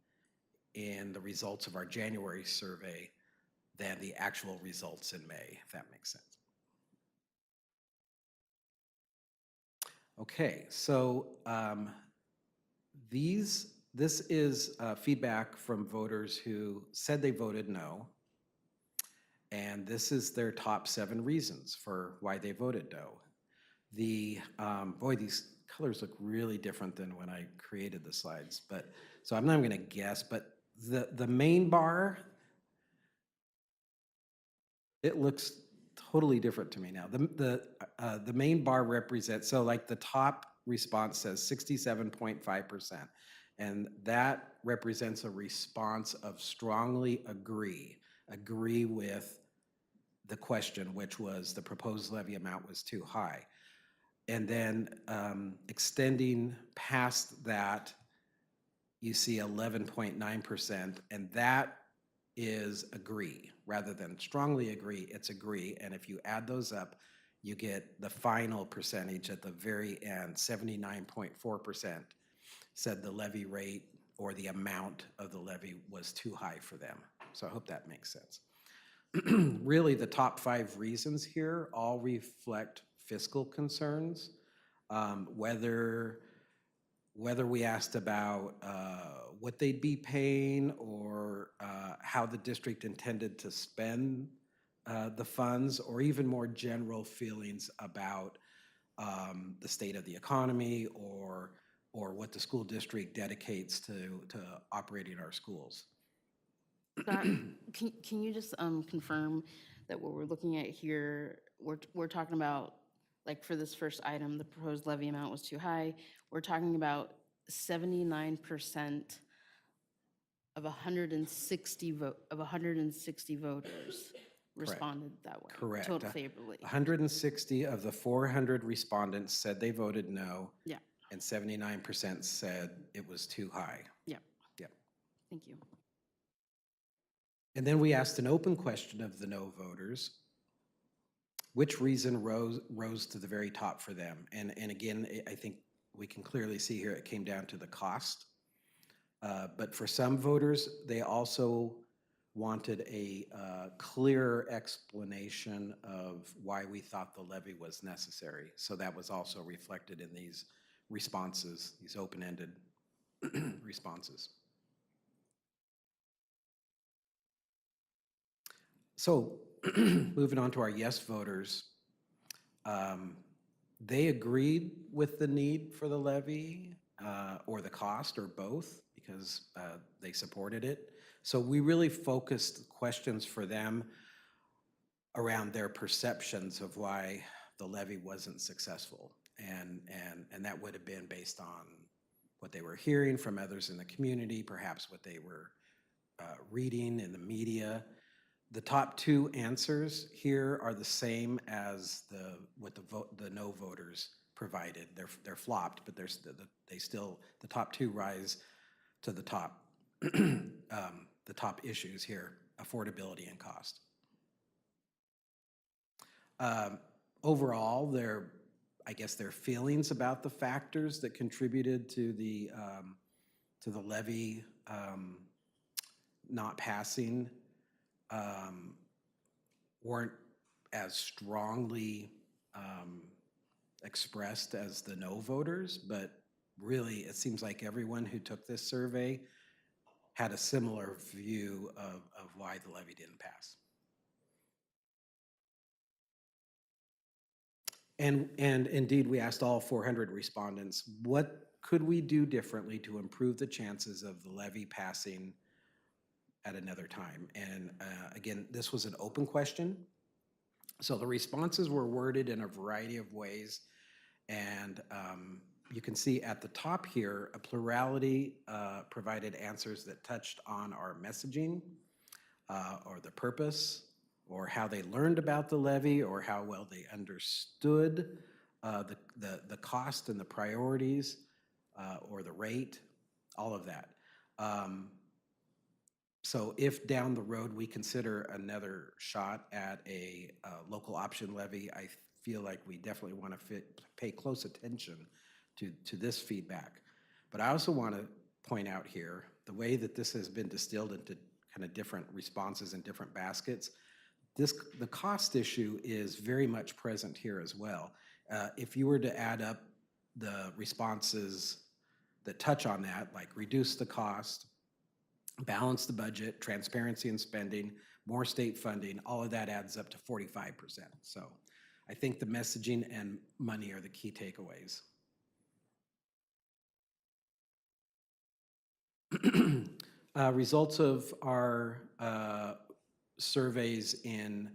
in the results of our January survey than the actual results in May, if that makes sense. Okay, so this is feedback from voters who said they voted no, and this is their top 7 reasons for why they voted no. Boy, these colors look really different than when I created the slides, but so I'm not even going to guess, but the main bar, it looks totally different to me now. The main bar represents, so like the top response says 67.5%, and that represents a response of strongly agree with the question, which was the proposed levy amount was too high. And then extending past that, you see 11.9%, and that is agree. Rather than strongly agree, it's agree. And if you add those up, you get the final percentage at the very end, 79.4% said the levy rate or the amount of the levy was too high for them. So I hope that makes sense. Really, the top 5 reasons here all reflect fiscal concerns. Whether we asked about what they'd be paying or how the district intended to spend the funds, or even more general feelings about the state of the economy or what the school district dedicates to operating our schools. Scott, can you just confirm that what we're looking at here, we're talking about, like for this first item, the proposed levy amount was too high. We're talking about 79% of 160 voters responded that way. Correct. Total favorably. 160 of the 400 respondents said they voted no. Yeah. And 79% said it was too high. Yeah. Yeah. Thank you. And then we asked an open question of the no voters. Which reason rose to the very top for them? And again, I think we can clearly see here it came down to the cost. But for some voters, they also wanted a clearer explanation of why we thought the levy was necessary. So that was also reflected in these responses, these open-ended responses. So moving on to our yes voters, they agreed with the need for the levy or the cost or both because they supported it. So we really focused questions for them around their perceptions of why the levy wasn't successful. And that would have been based on what they were hearing from others in the community, perhaps what they were reading in the media. The top 2 answers here are the same as what the no voters provided. They're flopped, but they still, the top 2 rise to the top the top issues here: affordability and cost. Overall, I guess their feelings about the factors that contributed to the levy not passing weren't as strongly expressed as the no voters, but really it seems like everyone who took this survey had a similar view of why the levy didn't pass. And indeed, we asked all 400 respondents, what could we do differently to improve the chances of the levy passing at another time? And again, this was an open question. So the responses were worded in a variety of ways. And you can see at the top here, a plurality provided answers that touched on our messaging or the purpose, or how they learned about the levy, or how well they understood the cost and the priorities, or the rate, all of that. So if down the road we consider another shot at a local option levy, I feel like we definitely want to pay close attention to this feedback. But I also want to point out here, the way that this has been distilled into kind of different responses in different baskets, the cost issue is very much present here as well. If you were to add up the responses that touch on that, like reduce the cost, balance the budget, transparency in spending, more state funding, all of that adds up to 45%. So I think the messaging and money are the key takeaways. Results of our surveys in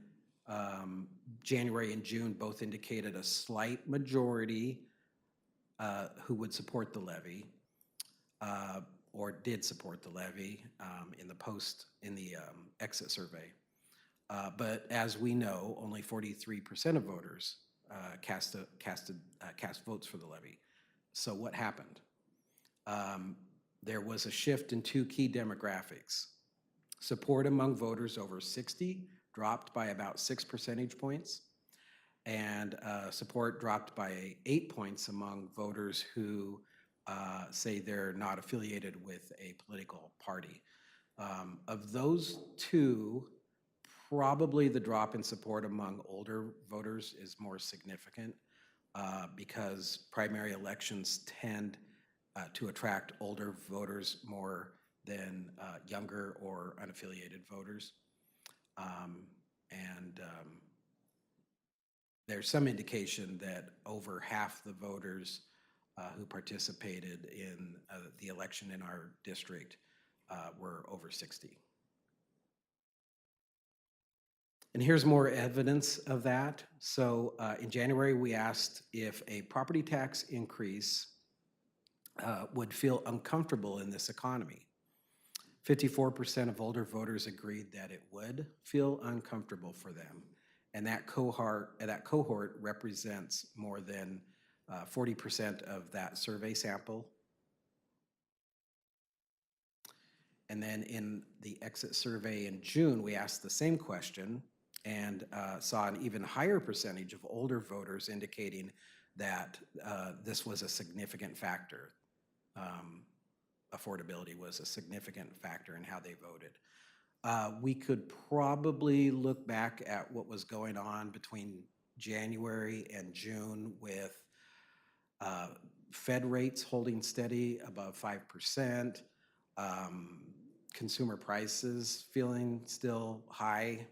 January and June both indicated a slight majority who would support the levy or did support the levy in the exit survey. But as we know, only 43% of voters cast votes for the levy. So what happened? There was a shift in two key demographics. Support among voters over 60 dropped by about 6 percentage points, and support dropped by 8 points among voters who say they're not affiliated with a political party. Of those two, probably the drop in support among older voters is more significant because primary elections tend to attract older voters more than younger or unaffiliated voters. There's some indication that over half the voters who participated in the election in our district were over 60. And here's more evidence of that. So in January, we asked if a property tax increase would feel uncomfortable in this economy. 54% of older voters agreed that it would feel uncomfortable for them. And that cohort represents more than 40% of that survey sample. And then in the exit survey in June, we asked the same question and saw an even higher percentage of older voters indicating that this was a significant factor. Affordability was a significant factor in how they voted. We could probably look back at what was going on between January and June with Fed rates holding steady above 5%, consumer prices feeling still high,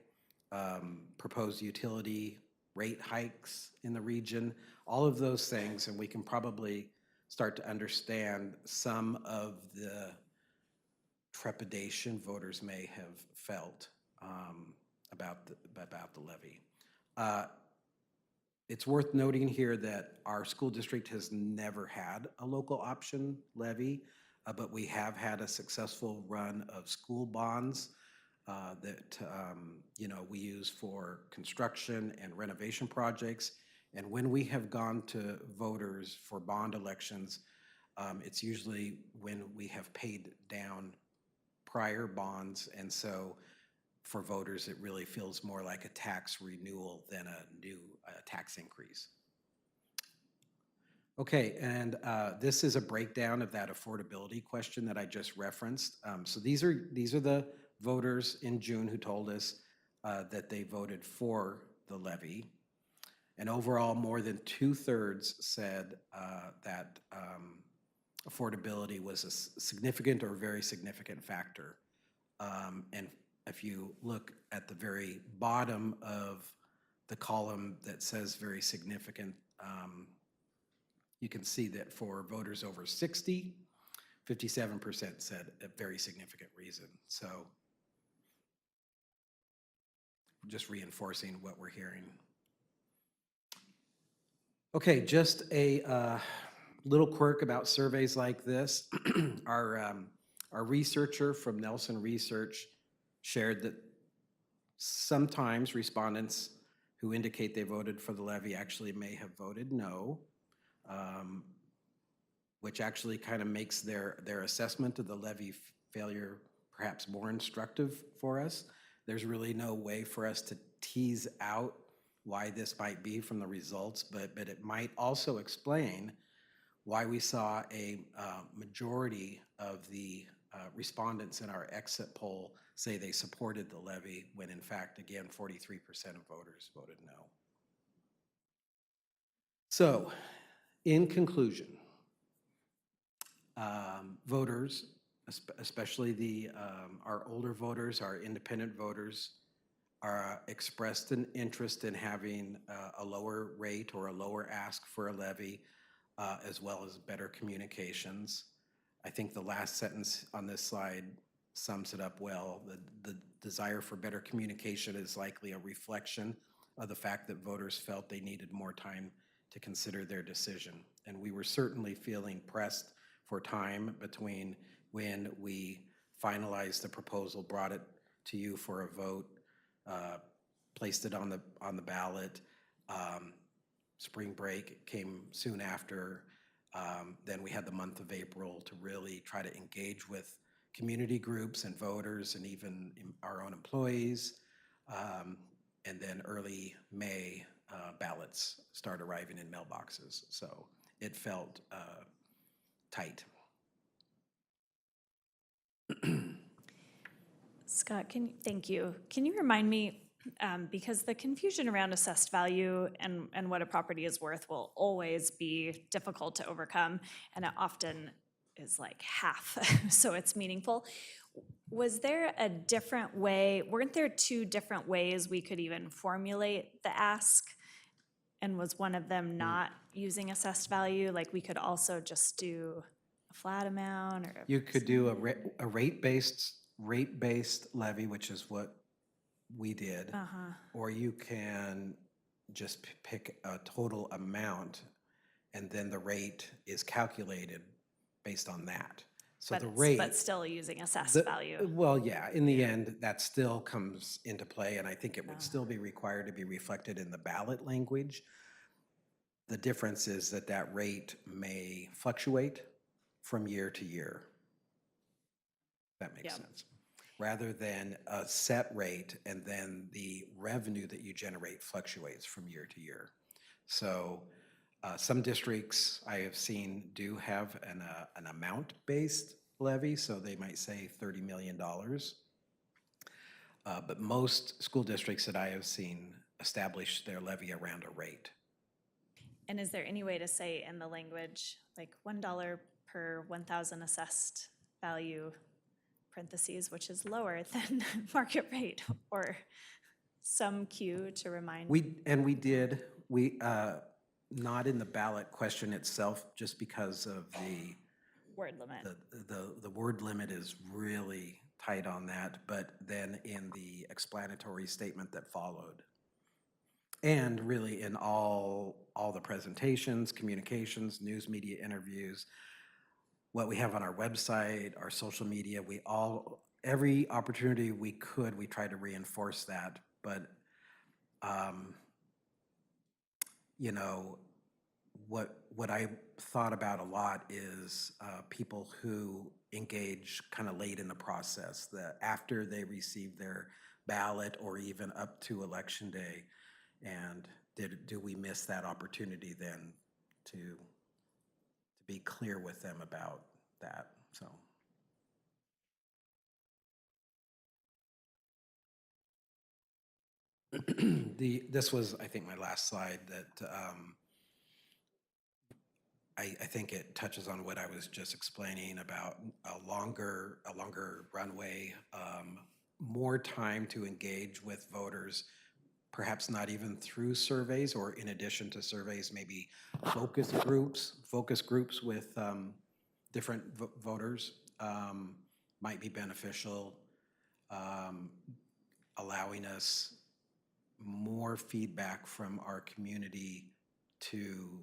proposed utility rate hikes in the region, all of those things, and we can probably start to understand some of the trepidation voters may have felt about the levy. It's worth noting here that our school district has never had a local option levy, but we have had a successful run of school bonds that we use for construction and renovation projects. And when we have gone to voters for bond elections, it's usually when we have paid down prior bonds. And so for voters, it really feels more like a tax renewal than a new tax increase. Okay, and this is a breakdown of that affordability question that I just referenced. So these are the voters in June who told us that they voted for the levy. And overall, more than 2/3 said that affordability was a significant or very significant factor. And if you look at the very bottom of the column that says very significant, you can see that for voters over 60, 57% said a very significant reason. So just reinforcing what we're hearing. Okay, just a little quirk about surveys like this. Our researcher from Nelson Research shared that sometimes respondents who indicate they voted for the levy actually may have voted no, which actually kind of makes their assessment of the levy failure perhaps more instructive for us. There's really no way for us to tease out why this might be from the results, but it might also explain why we saw a majority of the respondents in our exit poll say they supported the levy, when in fact, again, 43% of voters voted no. So, in conclusion, voters, especially our older voters, our independent voters, are expressed an interest in having a lower rate or a lower ask for a levy, as well as better communications. I think the last sentence on this slide sums it up well. The desire for better communication is likely a reflection of the fact that voters felt they needed more time to consider their decision. And we were certainly feeling pressed for time between when we finalized the proposal, brought it to you for a vote, placed it on the ballot, spring break came soon after. Then we had the month of April to really try to engage with community groups and voters and even our own employees. And then early May, ballots start arriving in mailboxes. So it felt tight. Scott, thank you. Can you remind me, because the confusion around assessed value and what a property is worth will always be difficult to overcome, and it often is like half, so it's meaningful. Was there a different way, weren't there two different ways we could even formulate the ask? And was one of them not using assessed value? Like we could also just do a flat amount or? You could do a rate-based levy, which is what we did. Or you can just pick a total amount and then the rate is calculated based on that. So the rate. But still using assessed value. Well, yeah, in the end, that still comes into play, and I think it would still be required to be reflected in the ballot language. The difference is that that rate may fluctuate from year to year. That makes sense. Rather than a set rate and then the revenue that you generate fluctuates from year to year. So some districts I have seen do have an amount-based levy, so they might say $30 million. But most school districts that I have seen establish their levy around a rate. And is there any way to say in the language, like $1 per 1,000 assessed value, parentheses, which is lower than market rate, or some cue to remind? We did, not in the ballot question itself, just because of the Word limit. the word limit is really tight on that, but then in the explanatory statement that followed. And really in all the presentations, communications, news media interviews, what we have on our website, our social media, every opportunity we could, we try to reinforce that. But, you know, what I thought about a lot is people who engage kind of late in the process, after they receive their ballot or even up to Election Day. And do we miss that opportunity then to be clear with them about that? So. This was, I think, my last slide that I think it touches on what I was just explaining about a longer runway, more time to engage with voters, perhaps not even through surveys or in addition to surveys, maybe focus groups with different voters might be beneficial, allowing us more feedback from our community to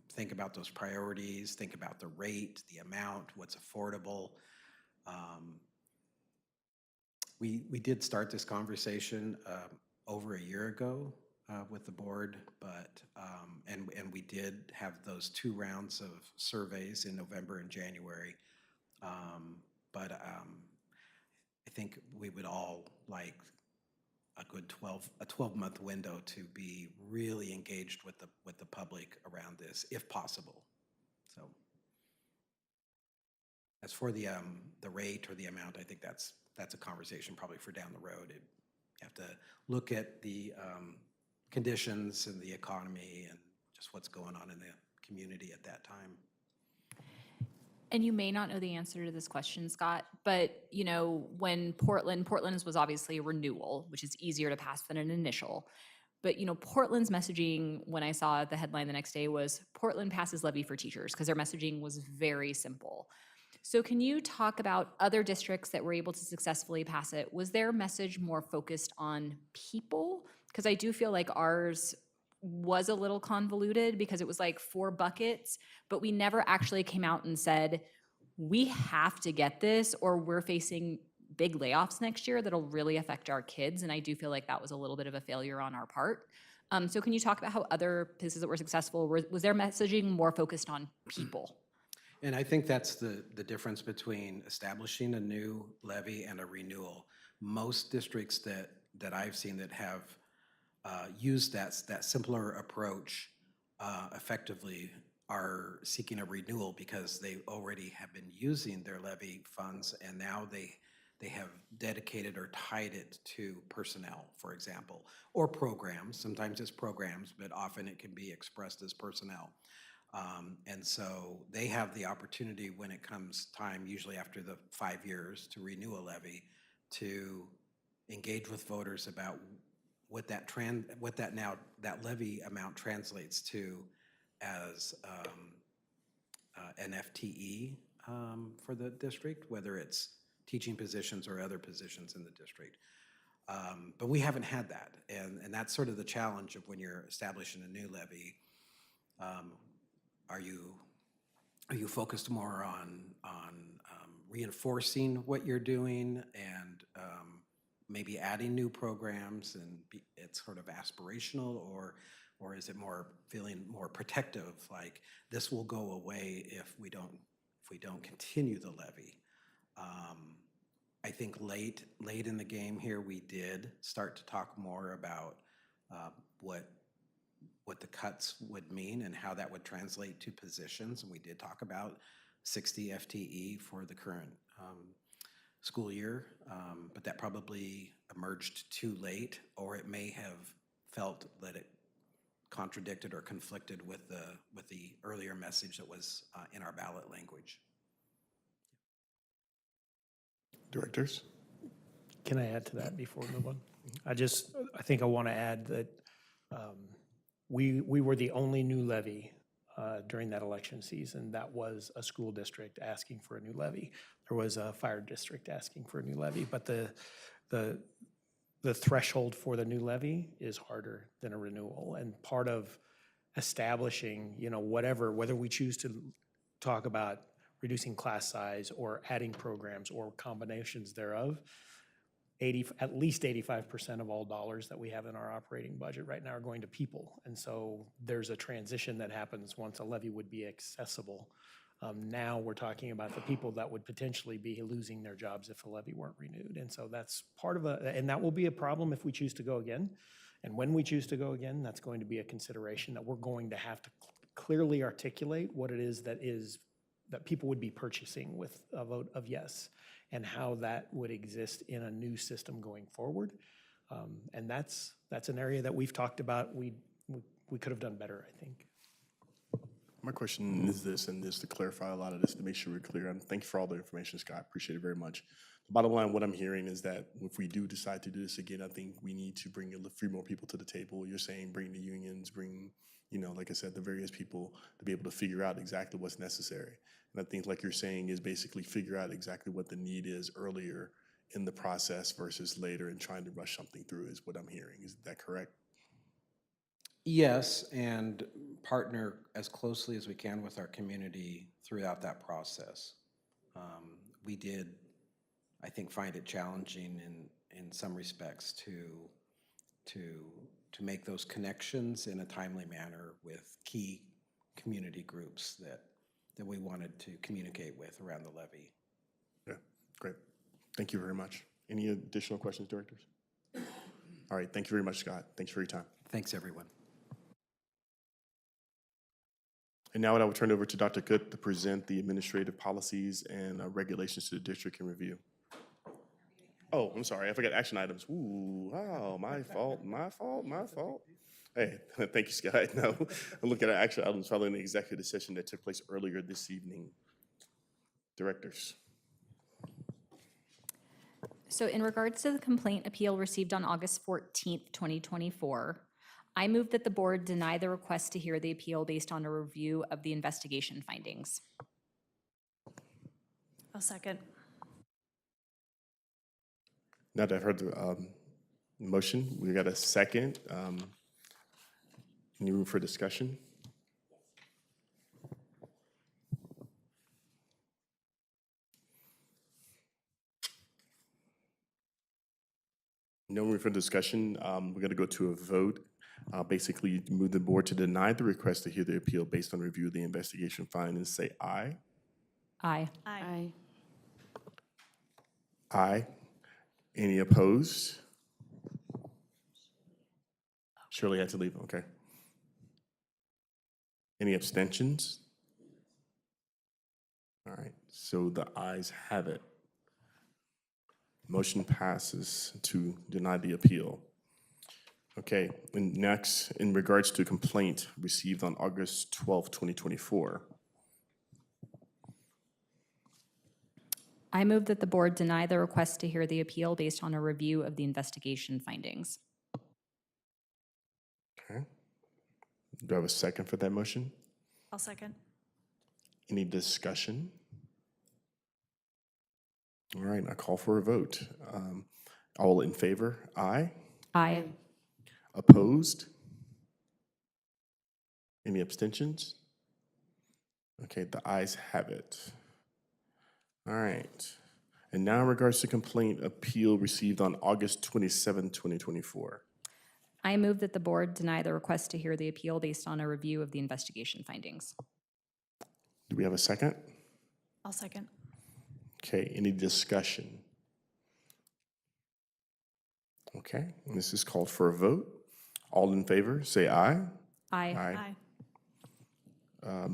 think about those priorities, think about the rate, the amount, what's affordable. We did start this conversation over a year ago with the board, but and we did have those 2 rounds of surveys in November and January. But I think we would all like a good 12-month window to be really engaged with the public around this, if possible. So as for the rate or the amount, I think that's a conversation probably for down the road. You have to look at the conditions and the economy and just what's going on in the community at that time. And you may not know the answer to this question, Scott, but you know, when Portland's was obviously a renewal, which is easier to pass than an initial. But you know, Portland's messaging, when I saw the headline the next day, was Portland passes levy for teachers, because their messaging was very simple. So can you talk about other districts that were able to successfully pass it? Was their message more focused on people? Because I do feel like ours was a little convoluted because it was like 4 buckets, but we never actually came out and said, we have to get this or we're facing big layoffs next year that'll really affect our kids. And I do feel like that was a little bit of a failure on our part. So can you talk about how other places that were successful, was their messaging more focused on people? And I think that's the difference between establishing a new levy and a renewal. Most districts that I've seen that have used that simpler approach effectively are seeking a renewal because they already have been using their levy funds, and now they have dedicated or tied it to personnel, for example, or programs. Sometimes it's programs, but often it can be expressed as personnel. And so they have the opportunity when it comes time, usually after the 5 years, to renew a levy, to engage with voters about what that levy amount translates to as an FTE for the district, whether it's teaching positions or other positions in the district. But we haven't had that, and that's sort of the challenge of when you're establishing a new levy. Are you focused more on reinforcing what you're doing and maybe adding new programs, and it's sort of aspirational, or is it more feeling more protective, like this will go away if we don't continue the levy? I think late in the game here, we did start to talk more about what the cuts would mean and how that would translate to positions. And we did talk about 60 FTE for the current school year, but that probably emerged too late, or it may have felt that it contradicted or conflicted with the earlier message that was in our ballot language. Directors? Can I add to that before we move on? I think I want to add that we were the only new levy during that election season that was a school district asking for a new levy. There was a fire district asking for a new levy, but the threshold for the new levy is harder than a renewal. And part of establishing, whether we choose to talk about reducing class size or adding programs or combinations thereof, at least 85% of all dollars that we have in our operating budget right now are going to people. And so there's a transition that happens once a levy would be accessible. Now we're talking about the people that would potentially be losing their jobs if a levy weren't renewed. And so that's part of and that will be a problem if we choose to go again. And when we choose to go again, that's going to be a consideration that we're going to have to clearly articulate what it is that people would be purchasing with a vote of yes, and how that would exist in a new system going forward. And that's an area that we've talked about. We could have done better, I think. My question is this, and just to clarify a lot of this, to make sure we're clear, and thank you for all the information, Scott, appreciate it very much. The bottom line, what I'm hearing is that if we do decide to do this again, I think we need to bring a few more people to the table. You're saying bring the unions, bring, like I said, the various people to be able to figure out exactly what's necessary. And I think, like you're saying, is basically figure out exactly what the need is earlier in the process versus later and trying to rush something through is what I'm hearing. Is that correct? Yes, and partner as closely as we can with our community throughout that process. We did, I think, find it challenging in some respects to make those connections in a timely manner with key community groups that we wanted to communicate with around the levy. Yeah, great. Thank you very much. Any additional questions, directors? All right, thank you very much, Scott. Thanks for your time. Thanks, everyone. And now I will turn it over to Dr. Cook to present the administrative policies and regulations to the district in review. Oh, I'm sorry, I forgot action items. Ooh, wow, my fault. Hey, thank you, Scott. Now, look at our action items following the executive session that took place earlier this evening. Directors. So in regards to the complaint appeal received on August 14th, 2024, I move that the board deny the request to hear the appeal based on a review of the investigation findings. I'll second. Now that I've heard the motion, we got a second. Any room for discussion? No room for discussion. We're going to go to a vote. Basically, you move the board to deny the request to hear the appeal based on review of the investigation findings, say aye. Aye. Aye. Aye. Any opposed? Shirley had to leave, okay. Any abstentions? All right, so the ayes have it. Motion passes to deny the appeal. Okay, and next, in regards to complaint received on August 12, 2024. I move that the board deny the request to hear the appeal based on a review of the investigation findings. Okay. Do I have a second for that motion? I'll second. Any discussion? All right, I call for a vote. All in favor, aye. Aye. Opposed? Any abstentions? Okay, the ayes have it. All right. And now in regards to complaint appeal received on August 27, 2024. I move that the board deny the request to hear the appeal based on a review of the investigation findings. Do we have a second? I'll second. Okay, any discussion? Okay, and this is called for a vote. All in favor, say aye. Aye. Aye.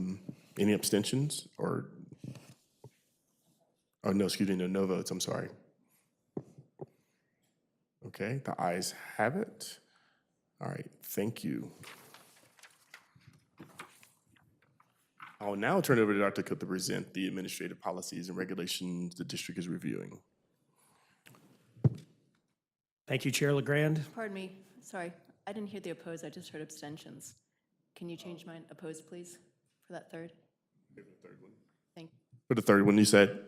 Any abstentions or, oh, no, excuse me, no votes, I'm sorry. Okay, the ayes have it. All right, thank you. I'll now turn it over to Dr. Cook to present the administrative policies and regulations the district is reviewing. Thank you, Chair LeGrand. Pardon me, sorry, I didn't hear the opposed, I just heard abstentions. Can you change mine, opposed, please, for that third? Thank you. For the third one you said?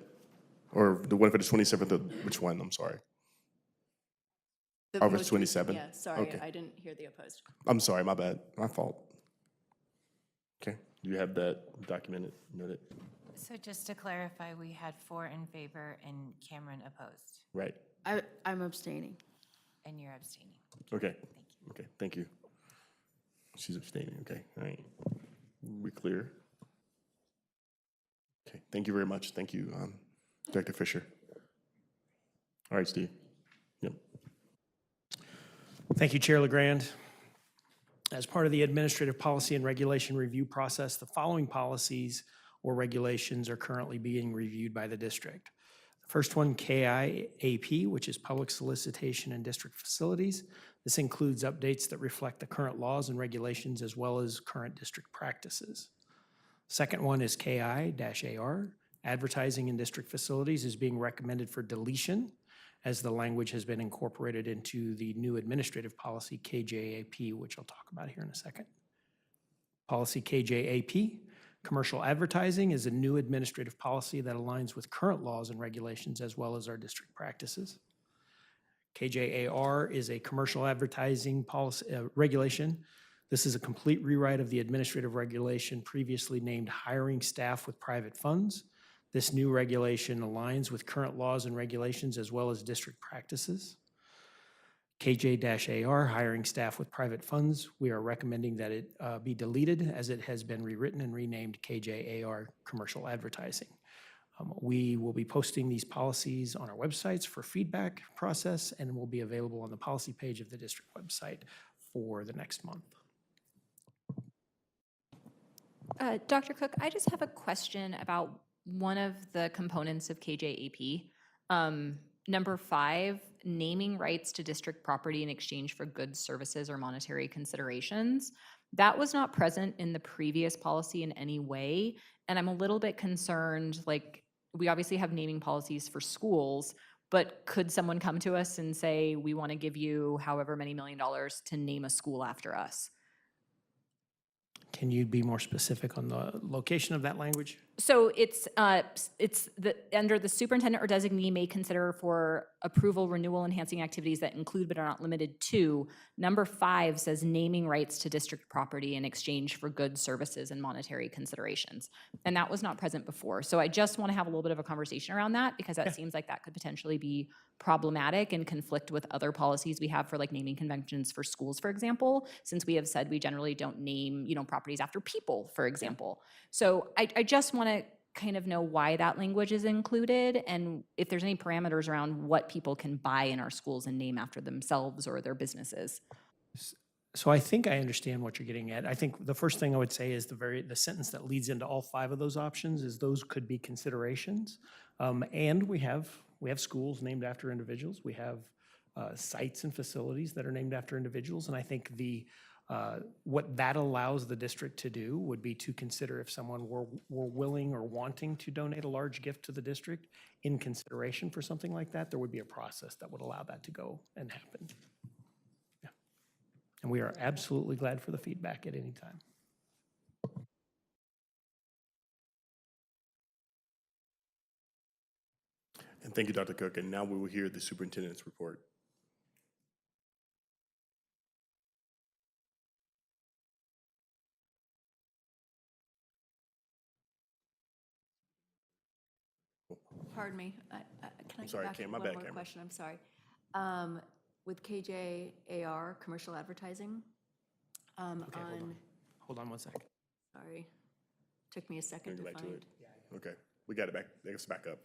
Or the one for the 27th, which one, I'm sorry? The August most recent, 27? Yeah, sorry, Okay. I didn't hear the opposed. I'm sorry, my bad, my fault. Okay, do you have that documented, noted? So just to clarify, we had 4 in favor and Cameron opposed, Right, I'm abstaining. and you're abstaining. okay, okay, thank you. She's abstaining, okay, all right. We clear? Okay, thank you very much, thank you, Director Fisher. All right, Steve. Yep. Thank you, Chair LeGrand. As part of the administrative policy and regulation review process, the following policies or regulations are currently being reviewed by the district. The first one, KIAP, which is Public Solicitation in District Facilities. This includes updates that reflect the current laws and regulations as well as current district practices. Second one is KI-AR. Advertising in district facilities is being recommended for deletion as the language has been incorporated into the new administrative policy KJAP, which I'll talk about here in a second. Policy KJAP, commercial advertising, is a new administrative policy that aligns with current laws and regulations as well as our district practices. KJAR is a commercial advertising policy regulation. This is a complete rewrite of the administrative regulation previously named hiring staff with private funds. This new regulation aligns with current laws and regulations as well as district practices. KJ-AR, hiring staff with private funds, we are recommending that it be deleted as it has been rewritten and renamed KJ-AR, commercial advertising. We will be posting these policies on our websites for feedback process and will be available on the policy page of the district website for the next month. Dr. Cook, I just have a question about one of the components of KJAP. Number 5, naming rights to district property in exchange for goods, services, or monetary considerations. That was not present in the previous policy in any way, and I'm a little bit concerned, like, we obviously have naming policies for schools, but could someone come to us and say, we want to give you however many $1 million to name a school after us? Can you be more specific on the location of that language? So it's under the superintendent or designee may consider for approval renewal enhancing activities that include but are not limited to. Number 5 says naming rights to district property in exchange for goods, services, and monetary considerations. And that was not present before. So I just want to have a little bit of a conversation around that because that seems like that could potentially be problematic and conflict with other policies we have for like naming conventions for schools, for example, since we have said we generally don't name, properties after people, for example. So I just want to kind of know why that language is included and if there's any parameters around what people can buy in our schools and name after themselves or their businesses. So I think I understand what you're getting at. I think the first thing I would say is the sentence that leads into all 5 of those options is those could be considerations. And we have schools named after individuals. We have sites and facilities that are named after individuals. And I think what that allows the district to do would be to consider if someone were willing or wanting to donate a large gift to the district in consideration for something like that, there would be a process that would allow that to go and happen. Yeah. And we are absolutely glad for the feedback at any time. And thank you, Dr. Cook. And now we will hear the superintendent's report. Pardon me, can I go sorry, back Cam, to my one bad, more Cameron. question? I'm sorry. With KJAR, commercial advertising, Okay, hold on one second. sorry, took me a second Go to back to find. it. Okay, we got it back. Let's back up.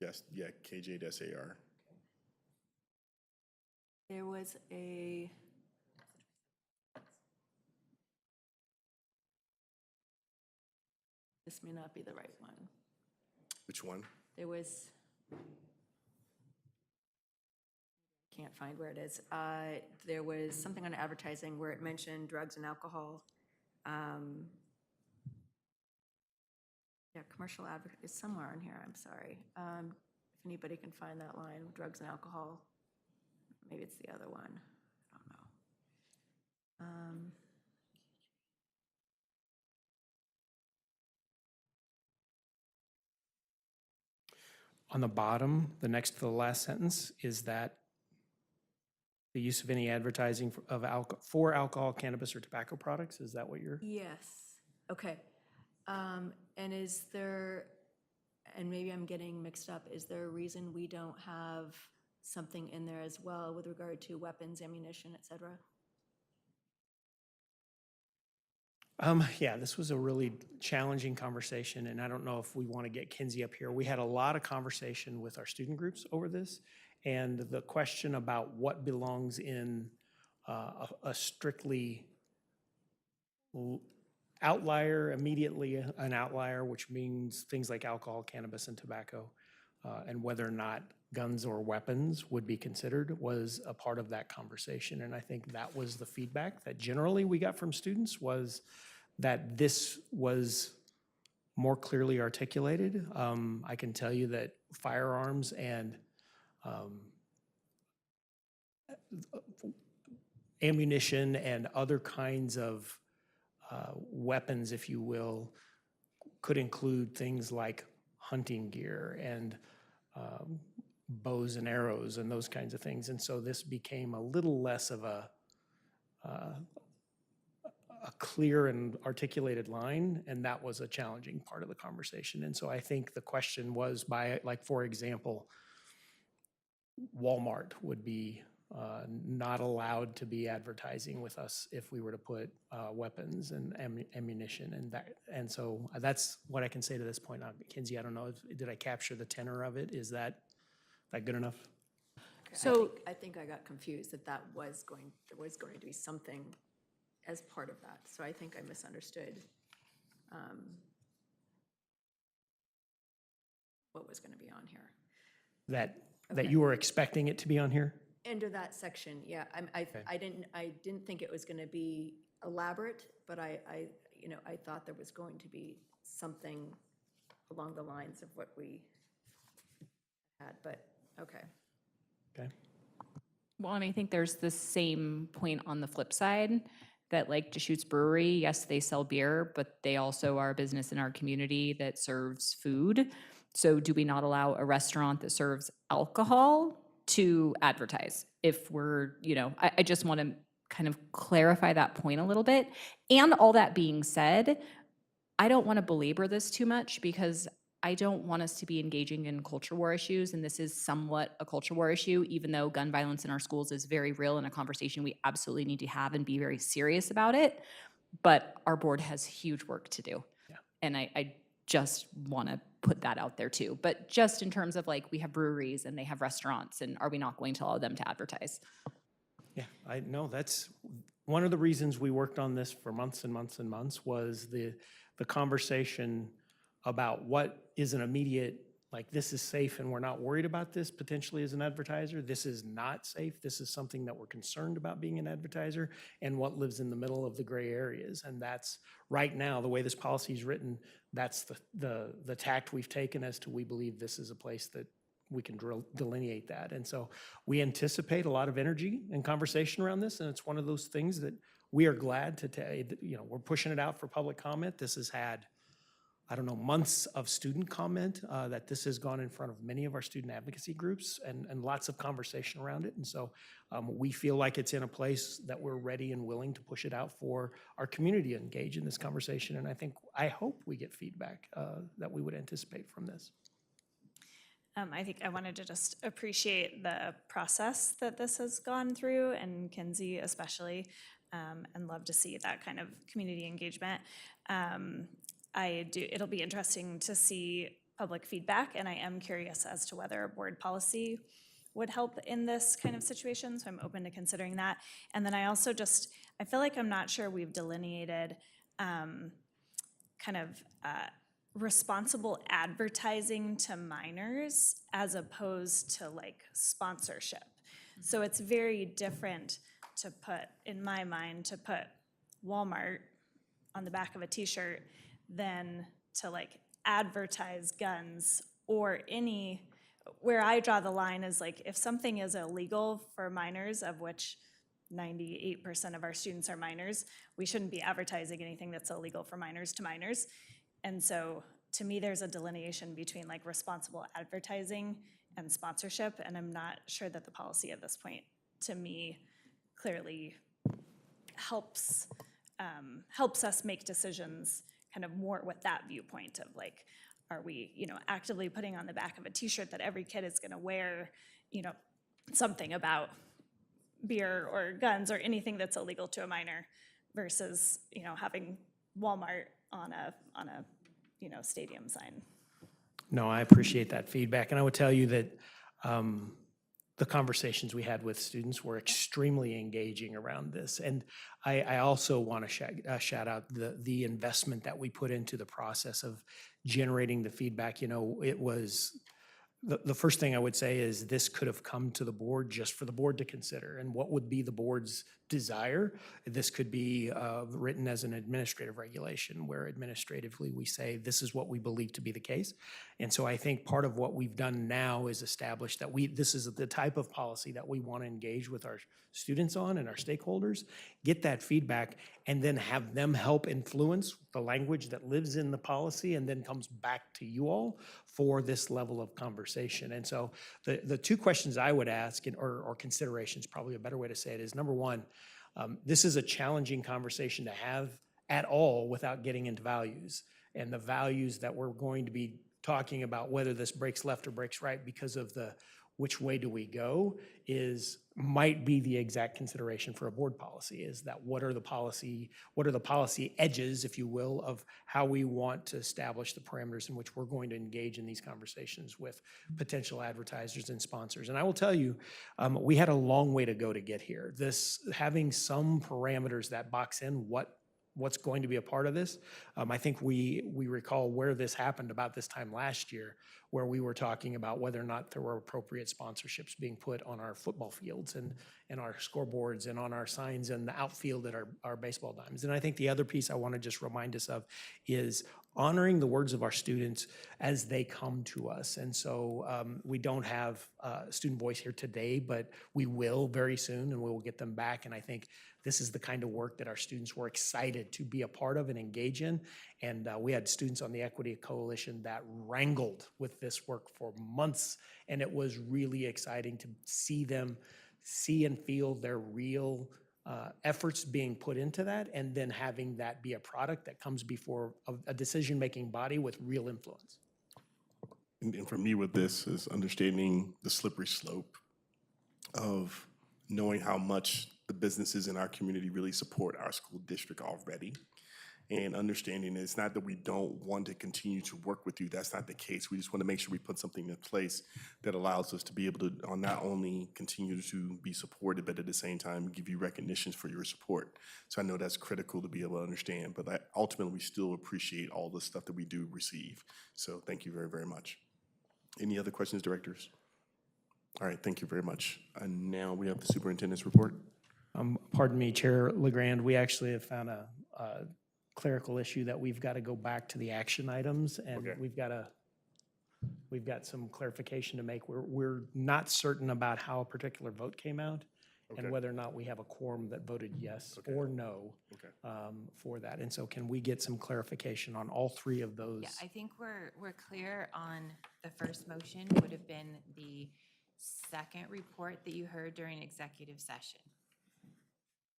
Yes, yeah, KJ-AR. There was a, this may not be the right one. Which one? There was, can't find where it is. There was something on advertising where it mentioned drugs and alcohol. Yeah, commercial it's somewhere in here, I'm sorry. If anybody can find that line, drugs and alcohol, maybe it's the other one, I don't know. On the bottom, the next to the last sentence is that the use of any advertising for alcohol, cannabis, or tobacco products, is that what you're? Yes, okay. And is there, and maybe I'm getting mixed up, is there a reason we don't have something in there as well with regard to weapons, ammunition, et cetera? Yeah, this was a really challenging conversation, and I don't know if we want to get Kinsey up here. We had a lot of conversation with our student groups over this, and the question about what belongs in a strictly outlier, immediately an outlier, which means things like alcohol, cannabis, and tobacco, and whether or not guns or weapons would be considered was a part of that conversation. And I think that was the feedback that generally we got from students was that this was more clearly articulated. I can tell you that firearms and ammunition and other kinds of weapons, if you will, could include things like hunting gear and bows and arrows and those kinds of things. And so this became a little less of a clear and articulated line, and that was a challenging part of the conversation. And so I think the question was by, like, for example, Walmart would be not allowed to be advertising with us if we were to put weapons and ammunition and that. And so that's what I can say to this point. Kinsey, I don't know, did I capture the tenor of it? Is that good enough? So I think I got confused that there was going to be something as part of that. So I think I misunderstood what was going to be on here. That you were expecting it to be on here? Under that section, yeah. I didn't think it was going to be elaborate, but I thought there was going to be something along the lines of what we had, but okay. Okay. Well, and I think there's the same point on the flip side that like Deschutes Brewery, yes, they sell beer, but they also are a business in our community that serves food. So do we not allow a restaurant that serves alcohol to advertise? If we're, I just want to kind of clarify that point a little bit. And all that being said, I don't want to belabor this too much because I don't want us to be engaging in culture war issues, and this is somewhat a culture war issue, even though gun violence in our schools is very real and a conversation we absolutely need to have and be very serious about it. But our board has huge work to do. Yeah. And I just want to put that out there too. But just in terms of like, we have breweries and they have restaurants, and are we not going to allow them to advertise? Yeah, I know that's one of the reasons we worked on this for months and months and months was the conversation about what is an immediate, like this is safe and we're not worried about this potentially as an advertiser. This is not safe. This is something that we're concerned about being an advertiser, and what lives in the middle of the gray areas. And that's right now, the way this policy is written, that's the tact we've taken as to we believe this is a place that we can delineate that. And so we anticipate a lot of energy and conversation around this. And it's one of those things that we are glad to tell you, we're pushing it out for public comment. This has had, I don't know, months of student comment, that this has gone in front of many of our student advocacy groups and lots of conversation around it. And so we feel like it's in a place that we're ready and willing to push it out for our community to engage in this conversation. And I hope we get feedback that we would anticipate from this. I think I wanted to just appreciate the process that this has gone through, and Kinsey especially, and love to see that kind of community engagement. It'll be interesting to see public feedback, and I am curious as to whether a board policy would help in this kind of situation, so I'm open to considering that. And then I also I feel like I'm not sure we've delineated responsible advertising to minors as opposed to like sponsorship. So it's very different to put, in my mind, to put Walmart on the back of a t-shirt than to like advertise guns or where I draw the line is like if something is illegal for minors, of which 98% of our students are minors, we shouldn't be advertising anything that's illegal for minors to minors. And so to me, there's a delineation between like responsible advertising and sponsorship, and I'm not sure that the policy at this point, to me, clearly helps us make decisions kind of more with that viewpoint of like, are we, actively putting on the back of a t-shirt that every kid is gonna wear, something about beer or guns or anything that's illegal to a minor versus, having Walmart on a stadium sign. No, I appreciate that feedback. And I would tell you that the conversations we had with students were extremely engaging around this. And I also want to shout out the investment that we put into the process of generating the feedback. It was, the first thing I would say is this could have come to the board just for the board to consider. And what would be the board's desire? This could be written as an administrative regulation where administratively we say this is what we believe to be the case. And so I think part of what we've done now is establish that this is the type of policy that we want to engage with our students on and our stakeholders, get that feedback, and then have them help influence the language that lives in the policy and then comes back to you all for this level of conversation. And so the two questions I would ask, or considerations, probably a better way to say it, is number one, this is a challenging conversation to have at all without getting into values. And the values that we're going to be talking about, whether this breaks left or breaks right because of the which way do we go, might be the exact consideration for a board policy, is that what are the policy edges, if you will, of how we want to establish the parameters in which we're going to engage in these conversations with potential advertisers and sponsors. And I will tell you, we had a long way to go to get here. Having some parameters that box in what's going to be a part of this. I think we recall where this happened about this time last year, where we were talking about whether or not there were appropriate sponsorships being put on our football fields and our scoreboards and on our signs and the outfield at our baseball diamonds. And I think the other piece I want to just remind us of is honoring the words of our students as they come to us. And so we don't have student voice here today, but we will very soon, and we will get them back. And I think this is the kind of work that our students were excited to be a part of and engage in. And we had students on the Equity Coalition that wrangled with this work for months, and it was really exciting to see them see and feel their real efforts being put into that, and then having that be a product that comes before a decision-making body with real influence. And for me with this is understanding the slippery slope of knowing how much the businesses in our community really support our school district already. And understanding it's not that we don't want to continue to work with you. That's not the case. We just want to make sure we put something in place that allows us to be able to not only continue to be supported, but at the same time give you recognitions for your support. So I know that's critical to be able to understand, but ultimately we still appreciate all the stuff that we do receive. So thank you very, very much. Any other questions, directors? All right, thank you very much. And now we have the superintendent's report. Pardon me, Chair LeGrand, we actually have found a clerical issue that we've got to go back to the action items, and Okay. we've got some clarification to make. We're not certain about how a particular vote came out Okay. and whether or not we have a quorum that voted yes Okay. or no Okay. for that. And so can we get some clarification on all three of those? Yeah, I think we're clear on the first motion would have been the second report that you heard during executive session.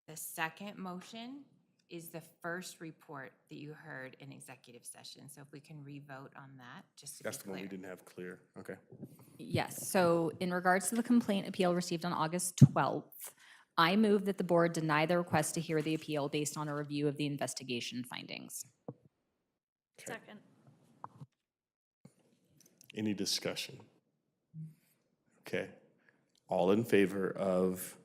The second motion is the first report that you heard in executive session. So if we can re-vote on that, just to be That's the one we clear. didn't have clear. Okay. Yes, so in regards to the complaint appeal received on August 12th, I move that the board deny the request to hear the appeal based on a review of the investigation findings. Okay. Second. Any discussion? Okay. All in favor of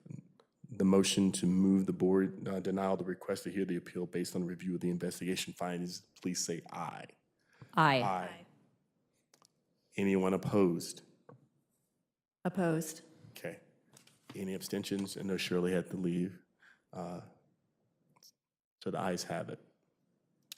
the motion to move the board denial the request to hear the appeal based on a review of the investigation findings, please say aye. Aye. Anyone opposed? Opposed. Okay. Any abstentions? And no, Shirley had to leave. So the ayes have it.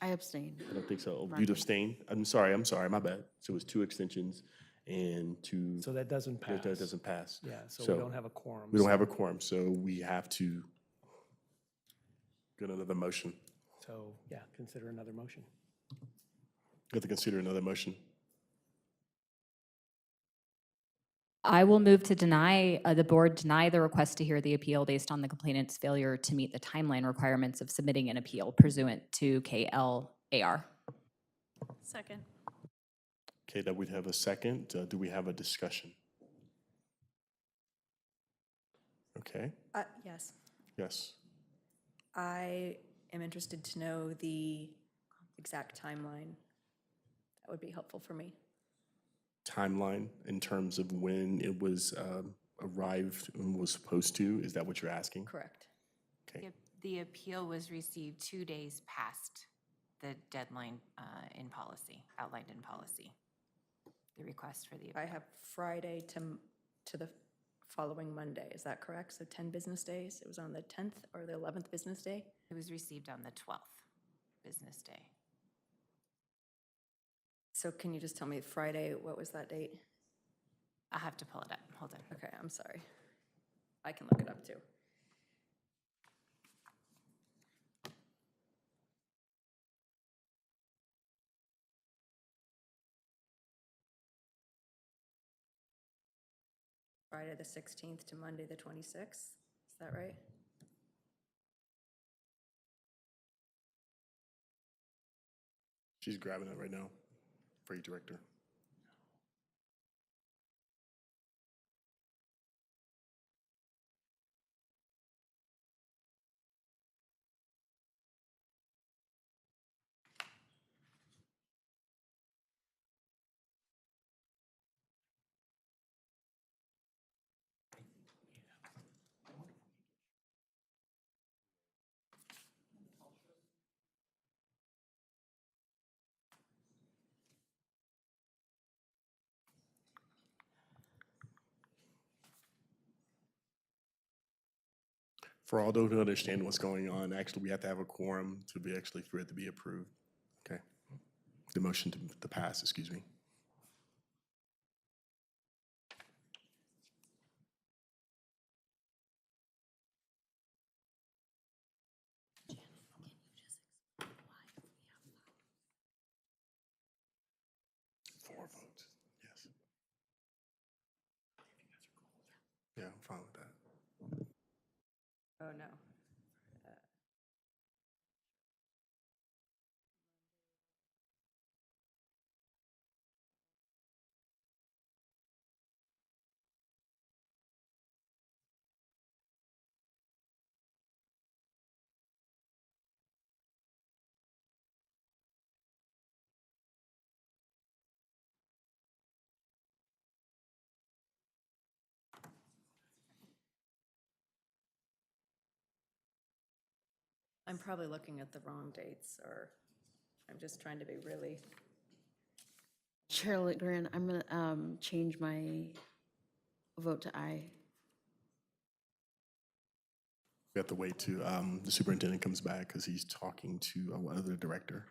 I abstain. I don't think so. You'd abstain? I'm sorry, my bad. So it was 2 extensions and 2. So that doesn't pass. That doesn't pass. Yeah, so So we don't have a quorum. We don't have a quorum, so we have to get another motion. So, yeah, consider another motion. We have to consider another motion. I will move to deny, the board deny the request to hear the appeal based on the complainant's failure to meet the timeline requirements of submitting an appeal pursuant to KLAR. Second. Okay, that we'd have a second. Do we have a discussion? Okay, Yes. yes. I am interested to know the exact timeline. That would be helpful for me. Timeline in terms of when it was arrived and was supposed to, is that what you're asking? Correct. Okay, The appeal was received 2 days past the deadline in policy, outlined in policy. The request for the appeal. I have Friday to the following Monday, is that correct? So 10 business days? It was on the 10th or the 11th business day? It was received on the 12th business day. So can you just tell me Friday, what was that date? I'll have to pull it up. Hold on. Okay, I'm sorry. I can look it up too. Friday the 16th to Monday the 26th, is that right? she's grabbing it right now for you, Director. For all those who understand what's going on, actually, we have to have a quorum to be actually for it to be approved. Okay. the motion to pass, excuse me. Four votes, yes. Yeah, I'm fine with that. Oh, no. I'm probably looking at the wrong dates, or I'm just trying to be really. Chair Litgren, I'm going to change my vote to aye. We have to wait till the superintendent comes back because he's talking to another director.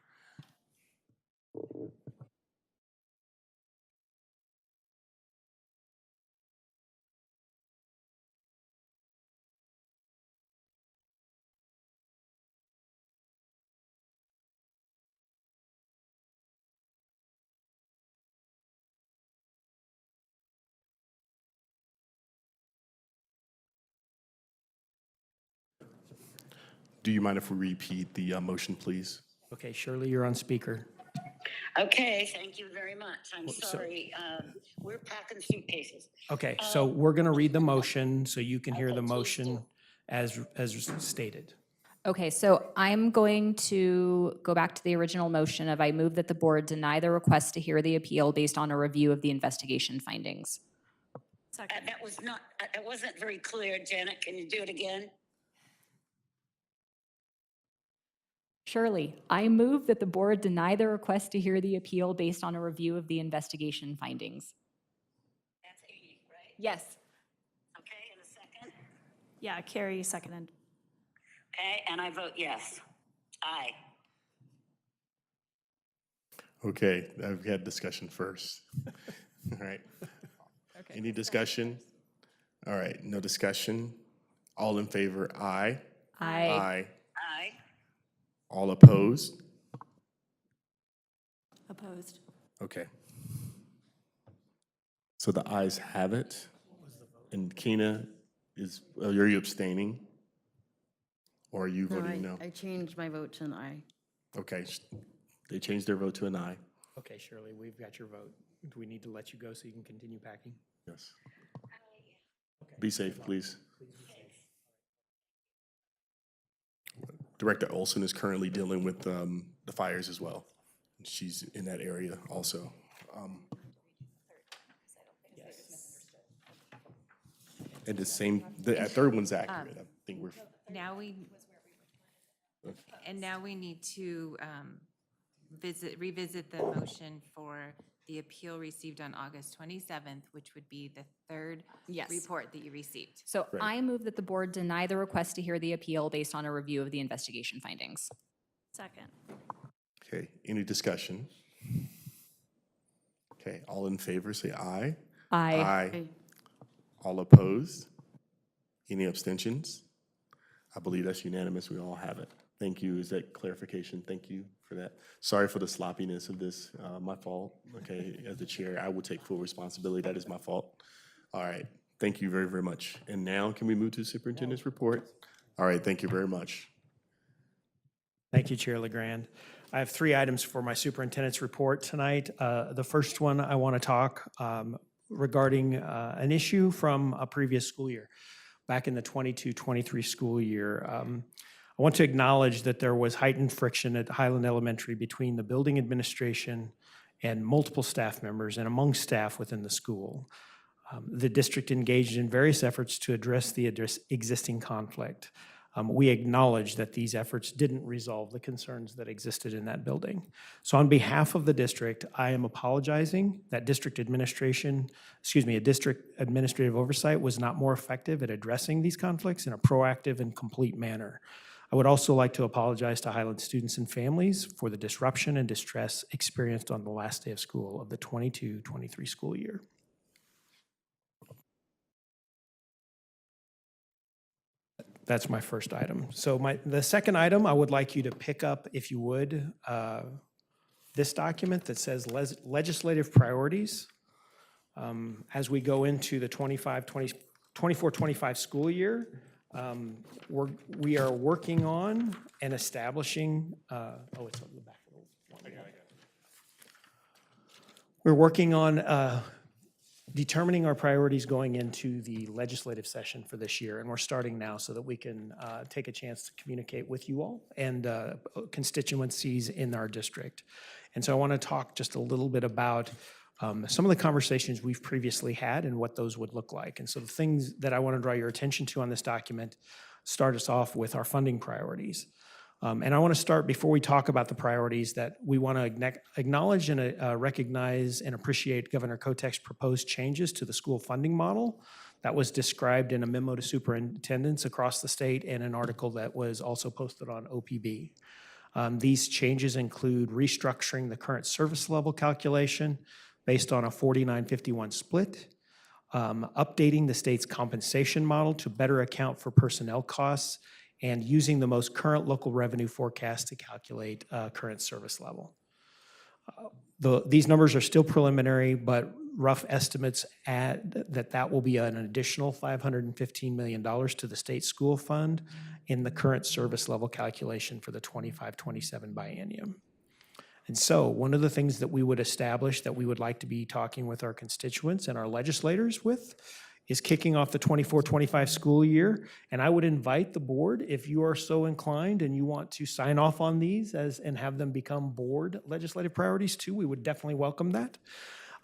Do you mind if we repeat the motion, please? Okay, Shirley, you're on speaker. Okay, thank you very much. I'm so- sorry. We're packing suitcases. Okay, so we're going to read the motion so you can hear the Okay, please motion do. as stated. Okay, so I'm going to go back to the original motion of I move that the board deny the request to hear the appeal based on a review of the investigation findings. Second. That was not, it wasn't very clear. Janet, can you do it again? Surely, I move that the board deny the request to hear the appeal based on a review of the investigation findings. That's Amy, right? Yes. Okay, and a second? Yeah, Carrie seconded. Okay, and I vote yes. Aye. Okay, I've had discussion first. All right. Any discussion? All right, no discussion. All in favor, aye. Aye. Aye. Aye. All opposed? Opposed. Okay. So the ayes have it. And Keena, are you abstaining? Or are you No, voting no? I changed my vote to an aye. Okay, they changed their vote to an aye. Okay, Shirley, we've got your vote. Do we need to let you go so you can continue packing? Yes. Be safe, please. Director Olson is currently dealing with the fires as well. She's in that area also. And the same, the third one's accurate. I think we're, Now we need to revisit the motion for the appeal received on August 27th, which would be the third Yes. report that you received. So I move that the board deny the request to hear the appeal based on a review of the investigation findings. Second. okay, any discussion? Okay, all in favor, say aye. Aye. Aye. All opposed? Any abstentions? I believe that's unanimous. We all have it. Thank you. Is that clarification? Thank you for that. Sorry for the sloppiness of this. My fault. Okay, as the chair, I will take full responsibility. That is my fault. All right. Thank you very, very much. And now can we move to the superintendent's report? All right. Thank you very much. Thank you, Chair LeGrand. I have 3 items for my superintendent's report tonight. The first one, I want to talk regarding an issue from a previous school year, back in the 22-23 school year. I want to acknowledge that there was heightened friction at Highland Elementary between the building administration and multiple staff members and among staff within the school. The district engaged in various efforts to address the existing conflict. We acknowledge that these efforts didn't resolve the concerns that existed in that building. So on behalf of the district, I am apologizing that district administration, a district administrative oversight was not more effective at addressing these conflicts in a proactive and complete manner. I would also like to apologize to Highland students and families for the disruption and distress experienced on the last day of school of the 22-23 school year. That's my first item. So the second item, I would like you to pick up, if you would, this document that says legislative priorities. As we go into the 24-25 school year, we are working on and establishing, it's on the back. We're working on determining our priorities going into the legislative session for this year, and we're starting now so that we can take a chance to communicate with you all and constituencies in our district. And so I want to talk just a little bit about some of the conversations we've previously had and what those would look like. And so the things that I want to draw your attention to on this document start us off with our funding priorities. And I want to start, before we talk about the priorities, that we want to acknowledge and recognize and appreciate Governor Kotek's proposed changes to the school funding model that was described in a memo to superintendents across the state and an article that was also posted on OPB. These changes include restructuring the current service level calculation based on a 49-51 split, updating the state's compensation model to better account for personnel costs, and using the most current local revenue forecast to calculate current service level. These numbers are still preliminary, but rough estimates add that will be an additional $515 million to the state school fund in the current service level calculation for the 25-27 biennium. And so one of the things that we would establish that we would like to be talking with our constituents and our legislators with is kicking off the 24-25 school year. And I would invite the board, if you are so inclined and you want to sign off on these and have them become board legislative priorities too, we would definitely welcome that.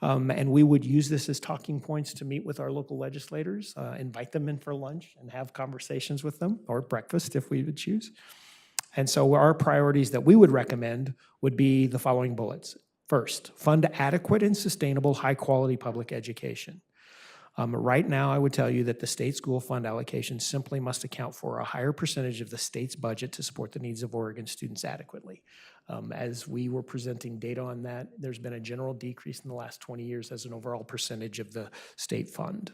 And we would use this as talking points to meet with our local legislators, invite them in for lunch and have conversations with them, or breakfast if we would choose. And so our priorities that we would recommend would be the following bullets. First, fund adequate and sustainable high-quality public education. Right now, I would tell you that the state school fund allocation simply must account for a higher percentage of the state's budget to support the needs of Oregon students adequately. As we were presenting data on that, there's been a general decrease in the last 20 years as an overall percentage of the state fund.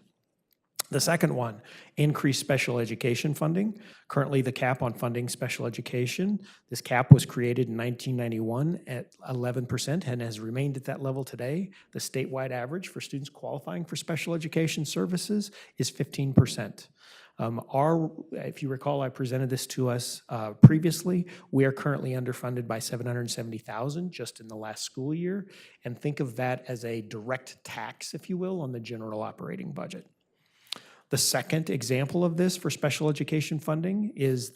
The second one, increase special education funding. Currently, the cap on funding special education, this cap was created in 1991 at 11% and has remained at that level today. The statewide average for students qualifying for special education services is 15%. If you recall, I presented this to us previously. We are currently underfunded by $770,000 just in the last school year. And think of that as a direct tax, if you will, on the general operating budget. The second example of this for special education funding is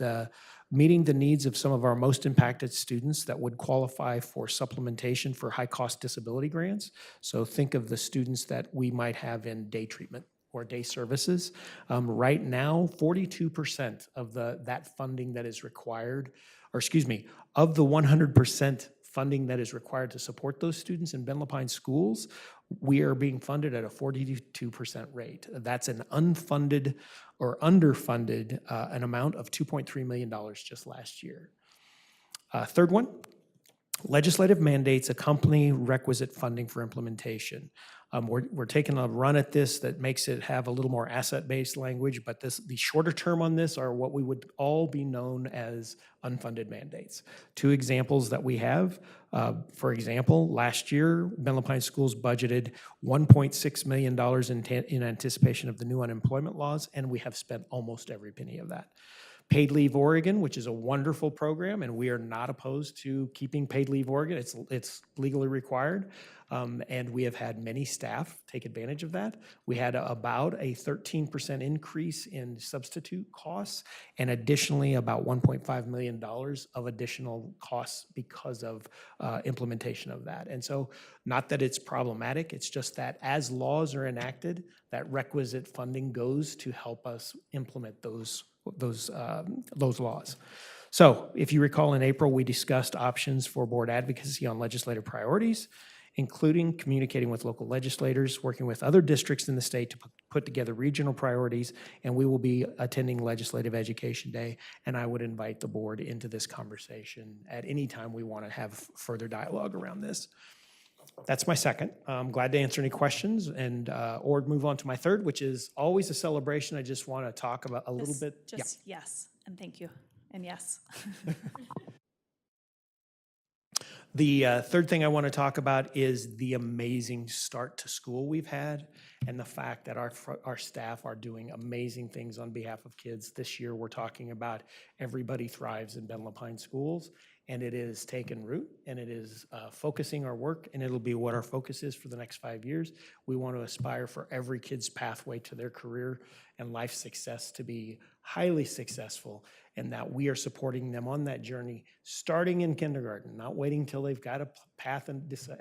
meeting the needs of some of our most impacted students that would qualify for supplementation for high-cost disability grants. So think of the students that we might have in day treatment or day services. Right now, 42% of that funding that is required, of the 100% funding that is required to support those students in Ben Lapine schools, we are being funded at a 42% rate. That's an unfunded or underfunded an amount of $2.3 million just last year. Third one, legislative mandates accompany requisite funding for implementation. We're taking a run at this that makes it have a little more asset-based language, but the shorter term on this are what we would all be known as unfunded mandates. Two examples that we have, for example, last year, Ben Lapine Schools budgeted $1.6 million in anticipation of the new unemployment laws, and we have spent almost every penny of that. Paid Leave Oregon, which is a wonderful program, and we are not opposed to keeping Paid Leave Oregon. It's legally required, and we have had many staff take advantage of that. We had about a 13% increase in substitute costs, and additionally about $1.5 million of additional costs because of implementation of that. And so, not that it's problematic, it's just that as laws are enacted, that requisite funding goes to help us implement those laws. So if you recall, in April, we discussed options for board advocacy on legislative priorities. including communicating with local legislators, working with other districts in the state to put together regional priorities, and we will be attending Legislative Education Day, and I would invite the board into this conversation at any time we want to have further dialogue around this. That's my second. I'm glad to answer any questions or move on to my third, which is always a celebration. I just want to talk about a little bit. Yeah. Just yes, and thank you, and yes. The third thing I want to talk about is the amazing start to school we've had and the fact that our staff are doing amazing things on behalf of kids. This year, we're talking about Everybody Thrives in Ben Lapine Schools, and it is taken root, and it is focusing our work, and it'll be what our focus is for the next 5 years. We want to aspire for every kid's pathway to their career and life success to be highly successful, and that we are supporting them on that journey, starting in kindergarten, not waiting till they've got a path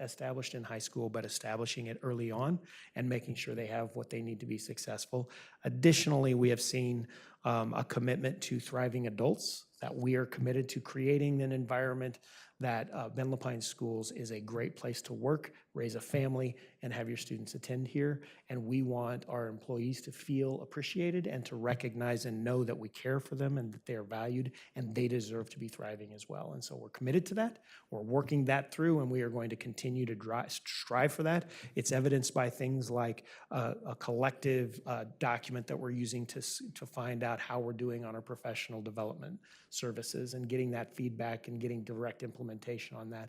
established in high school, but establishing it early on and making sure they have what they need to be successful. Additionally, we have seen a commitment to thriving adults, that we are committed to creating an environment that Ben Lapine Schools is a great place to work, raise a family, and have your students attend here. And we want our employees to feel appreciated and to recognize and know that we care for them and that they are valued and they deserve to be thriving as well. And so we're committed to that. We're working that through, and we are going to continue to strive for that. It's evidenced by things like a collective document that we're using to find out how we're doing on our professional development services and getting that feedback and getting direct implementation on that.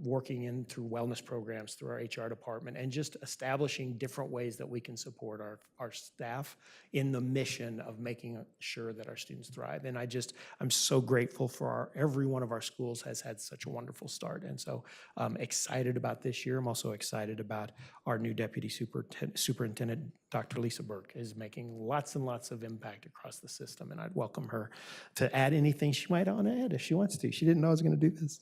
Working in through wellness programs, through our HR department, and just establishing different ways that we can support our staff in the mission of making sure that our students thrive. And I'm so grateful for every one of our schools has had such a wonderful start. And so I'm excited about this year. I'm also excited about our new Deputy Superintendent, Dr. Lisa Burke, is making lots and lots of impact across the system. And I'd welcome her to add anything she might want to add if she wants to. She didn't know I was going to do this.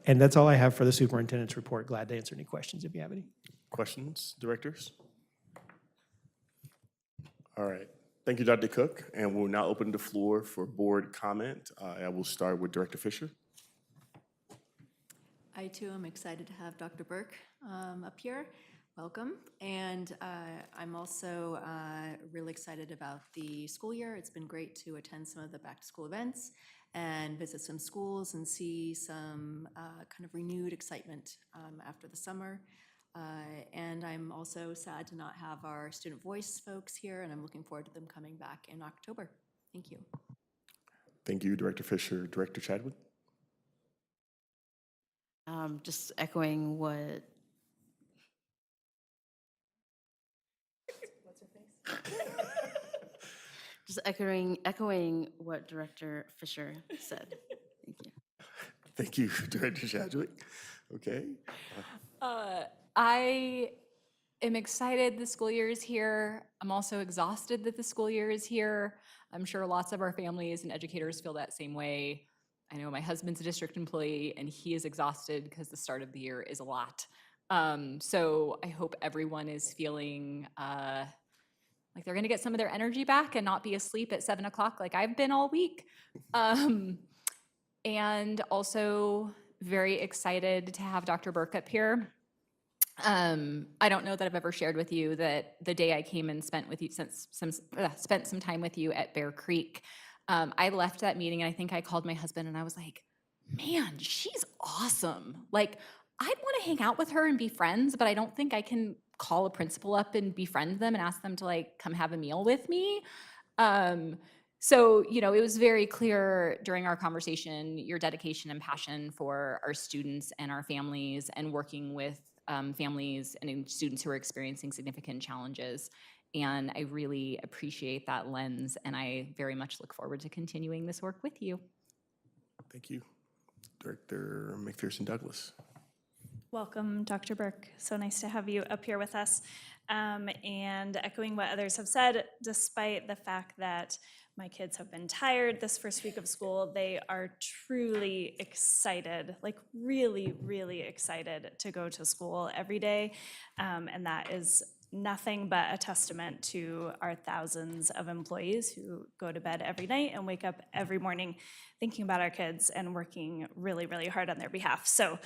And that's all I have for the superintendent's report. Glad to answer any questions if you have any. Questions, directors? All right. Thank you, Dr. Cook. And we'll now open the floor for board comment. I will start with Director Fisher. I too am excited to have Dr. Burke up here. Welcome. And I'm also really excited about the school year. It's been great to attend some of the back-to-school events and visit some schools and see some kind of renewed excitement after the summer. And I'm also sad to not have our student voice folks here, and I'm looking forward to them coming back in October. Thank you. Thank you, Director Fisher. Director Chadwick? Just echoing what just echoing what Director Fisher said. Thank you. Thank you, Director Chadwick. Okay. I am excited the school year is here. I'm also exhausted that the school year is here. I'm sure lots of our families and educators feel that same way. I know my husband's a district employee and he is exhausted because the start of the year is a lot. So I hope everyone is feeling like they're gonna get some of their energy back and not be asleep at 7 o'clock like I've been all week. And also very excited to have Dr. Burke up here. I don't know that I've ever shared with you that the day I came and spent some time with you at Bear Creek, I left that meeting and I think I called my husband and I was like, man, she's awesome. Like, I'd want to hang out with her and be friends, but I don't think I can call a principal up and befriend them and ask them to like come have a meal with me. So, you know, it was very clear during our conversation, your dedication and passion for our students and our families and working with families and students who are experiencing significant challenges. And I really appreciate that lens, and I very much look forward to continuing this work with you. Thank you. Director McPherson Douglas. Welcome, Dr. Burke. So nice to have you up here with us. And echoing what others have said, despite the fact that my kids have been tired this first week of school, they are truly excited, like really, really excited to go to school every day. And that is nothing but a testament to our thousands of employees who go to bed every night and wake up every morning thinking about our kids and working really, really hard on their behalf. So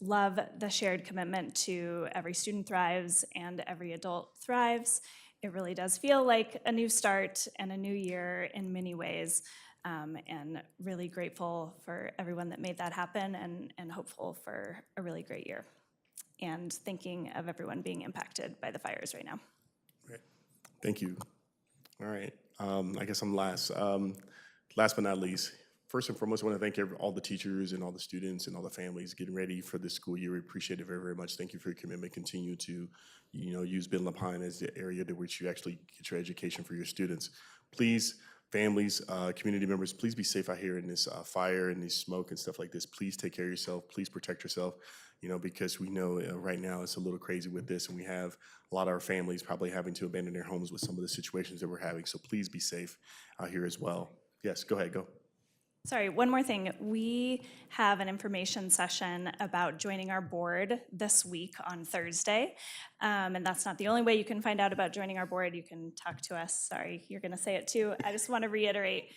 love the shared commitment to every student thrives and every adult thrives. It really does feel like a new start and a new year in many ways. And really grateful for everyone that made that happen and hopeful for a really great year. And thinking of everyone being impacted by the fires right now. Thank you. All right, I guess I'm last. Last but not least, first and foremost, I want to thank all the teachers and all the students and all the families getting ready for this school year. We appreciate it very, very much. Thank you for your commitment. Continue to, use Ben Lapine as the area to which you actually get your education for your students. Please, families, community members, please be safe out here in this fire and this smoke and stuff like this. Please take care of yourself. Please protect yourself. Because we know right now it's a little crazy with this, and we have a lot of our families probably having to abandon their homes with some of the situations that we're having. So please be safe out here as well. Yes, go ahead, go. Sorry, one more thing. We have an information session about joining our board this week on Thursday. And that's not the only way you can find out about joining our board. You can talk to us. Sorry, you're going to say it too. I just want to reiterate,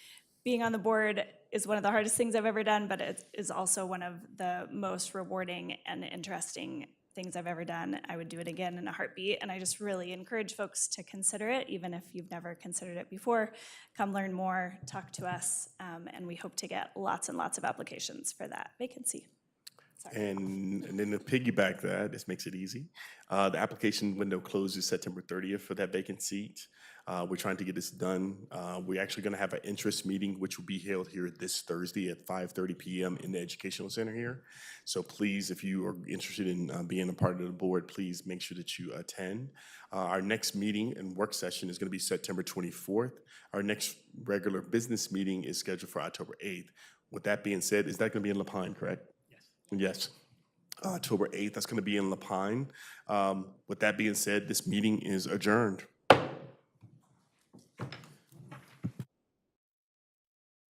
being on the board is one of the hardest things I've ever done, but it is also one of the most rewarding and interesting things I've ever done. I would do it again in a heartbeat, and I just really encourage folks to consider it, even if you've never considered it before. Come learn more, talk to us, and we hope to get lots and lots of applications for that vacancy. Sorry. And then to piggyback that, this makes it easy. The application window closes September 30th for that vacant seat. We're trying to get this done. We're actually going to have an interest meeting, which will be held here this Thursday at 5:30 p.m. in the Educational Center here. So please, if you are interested in being a part of the board, please make sure that you attend. Our next meeting and work session is going to be September 24th. Our next regular business meeting is scheduled for October 8th. With that being said, is that going to be in Lapine, correct? Yes. October 8th, that's going to be in Lapine. With that being said, this meeting is adjourned.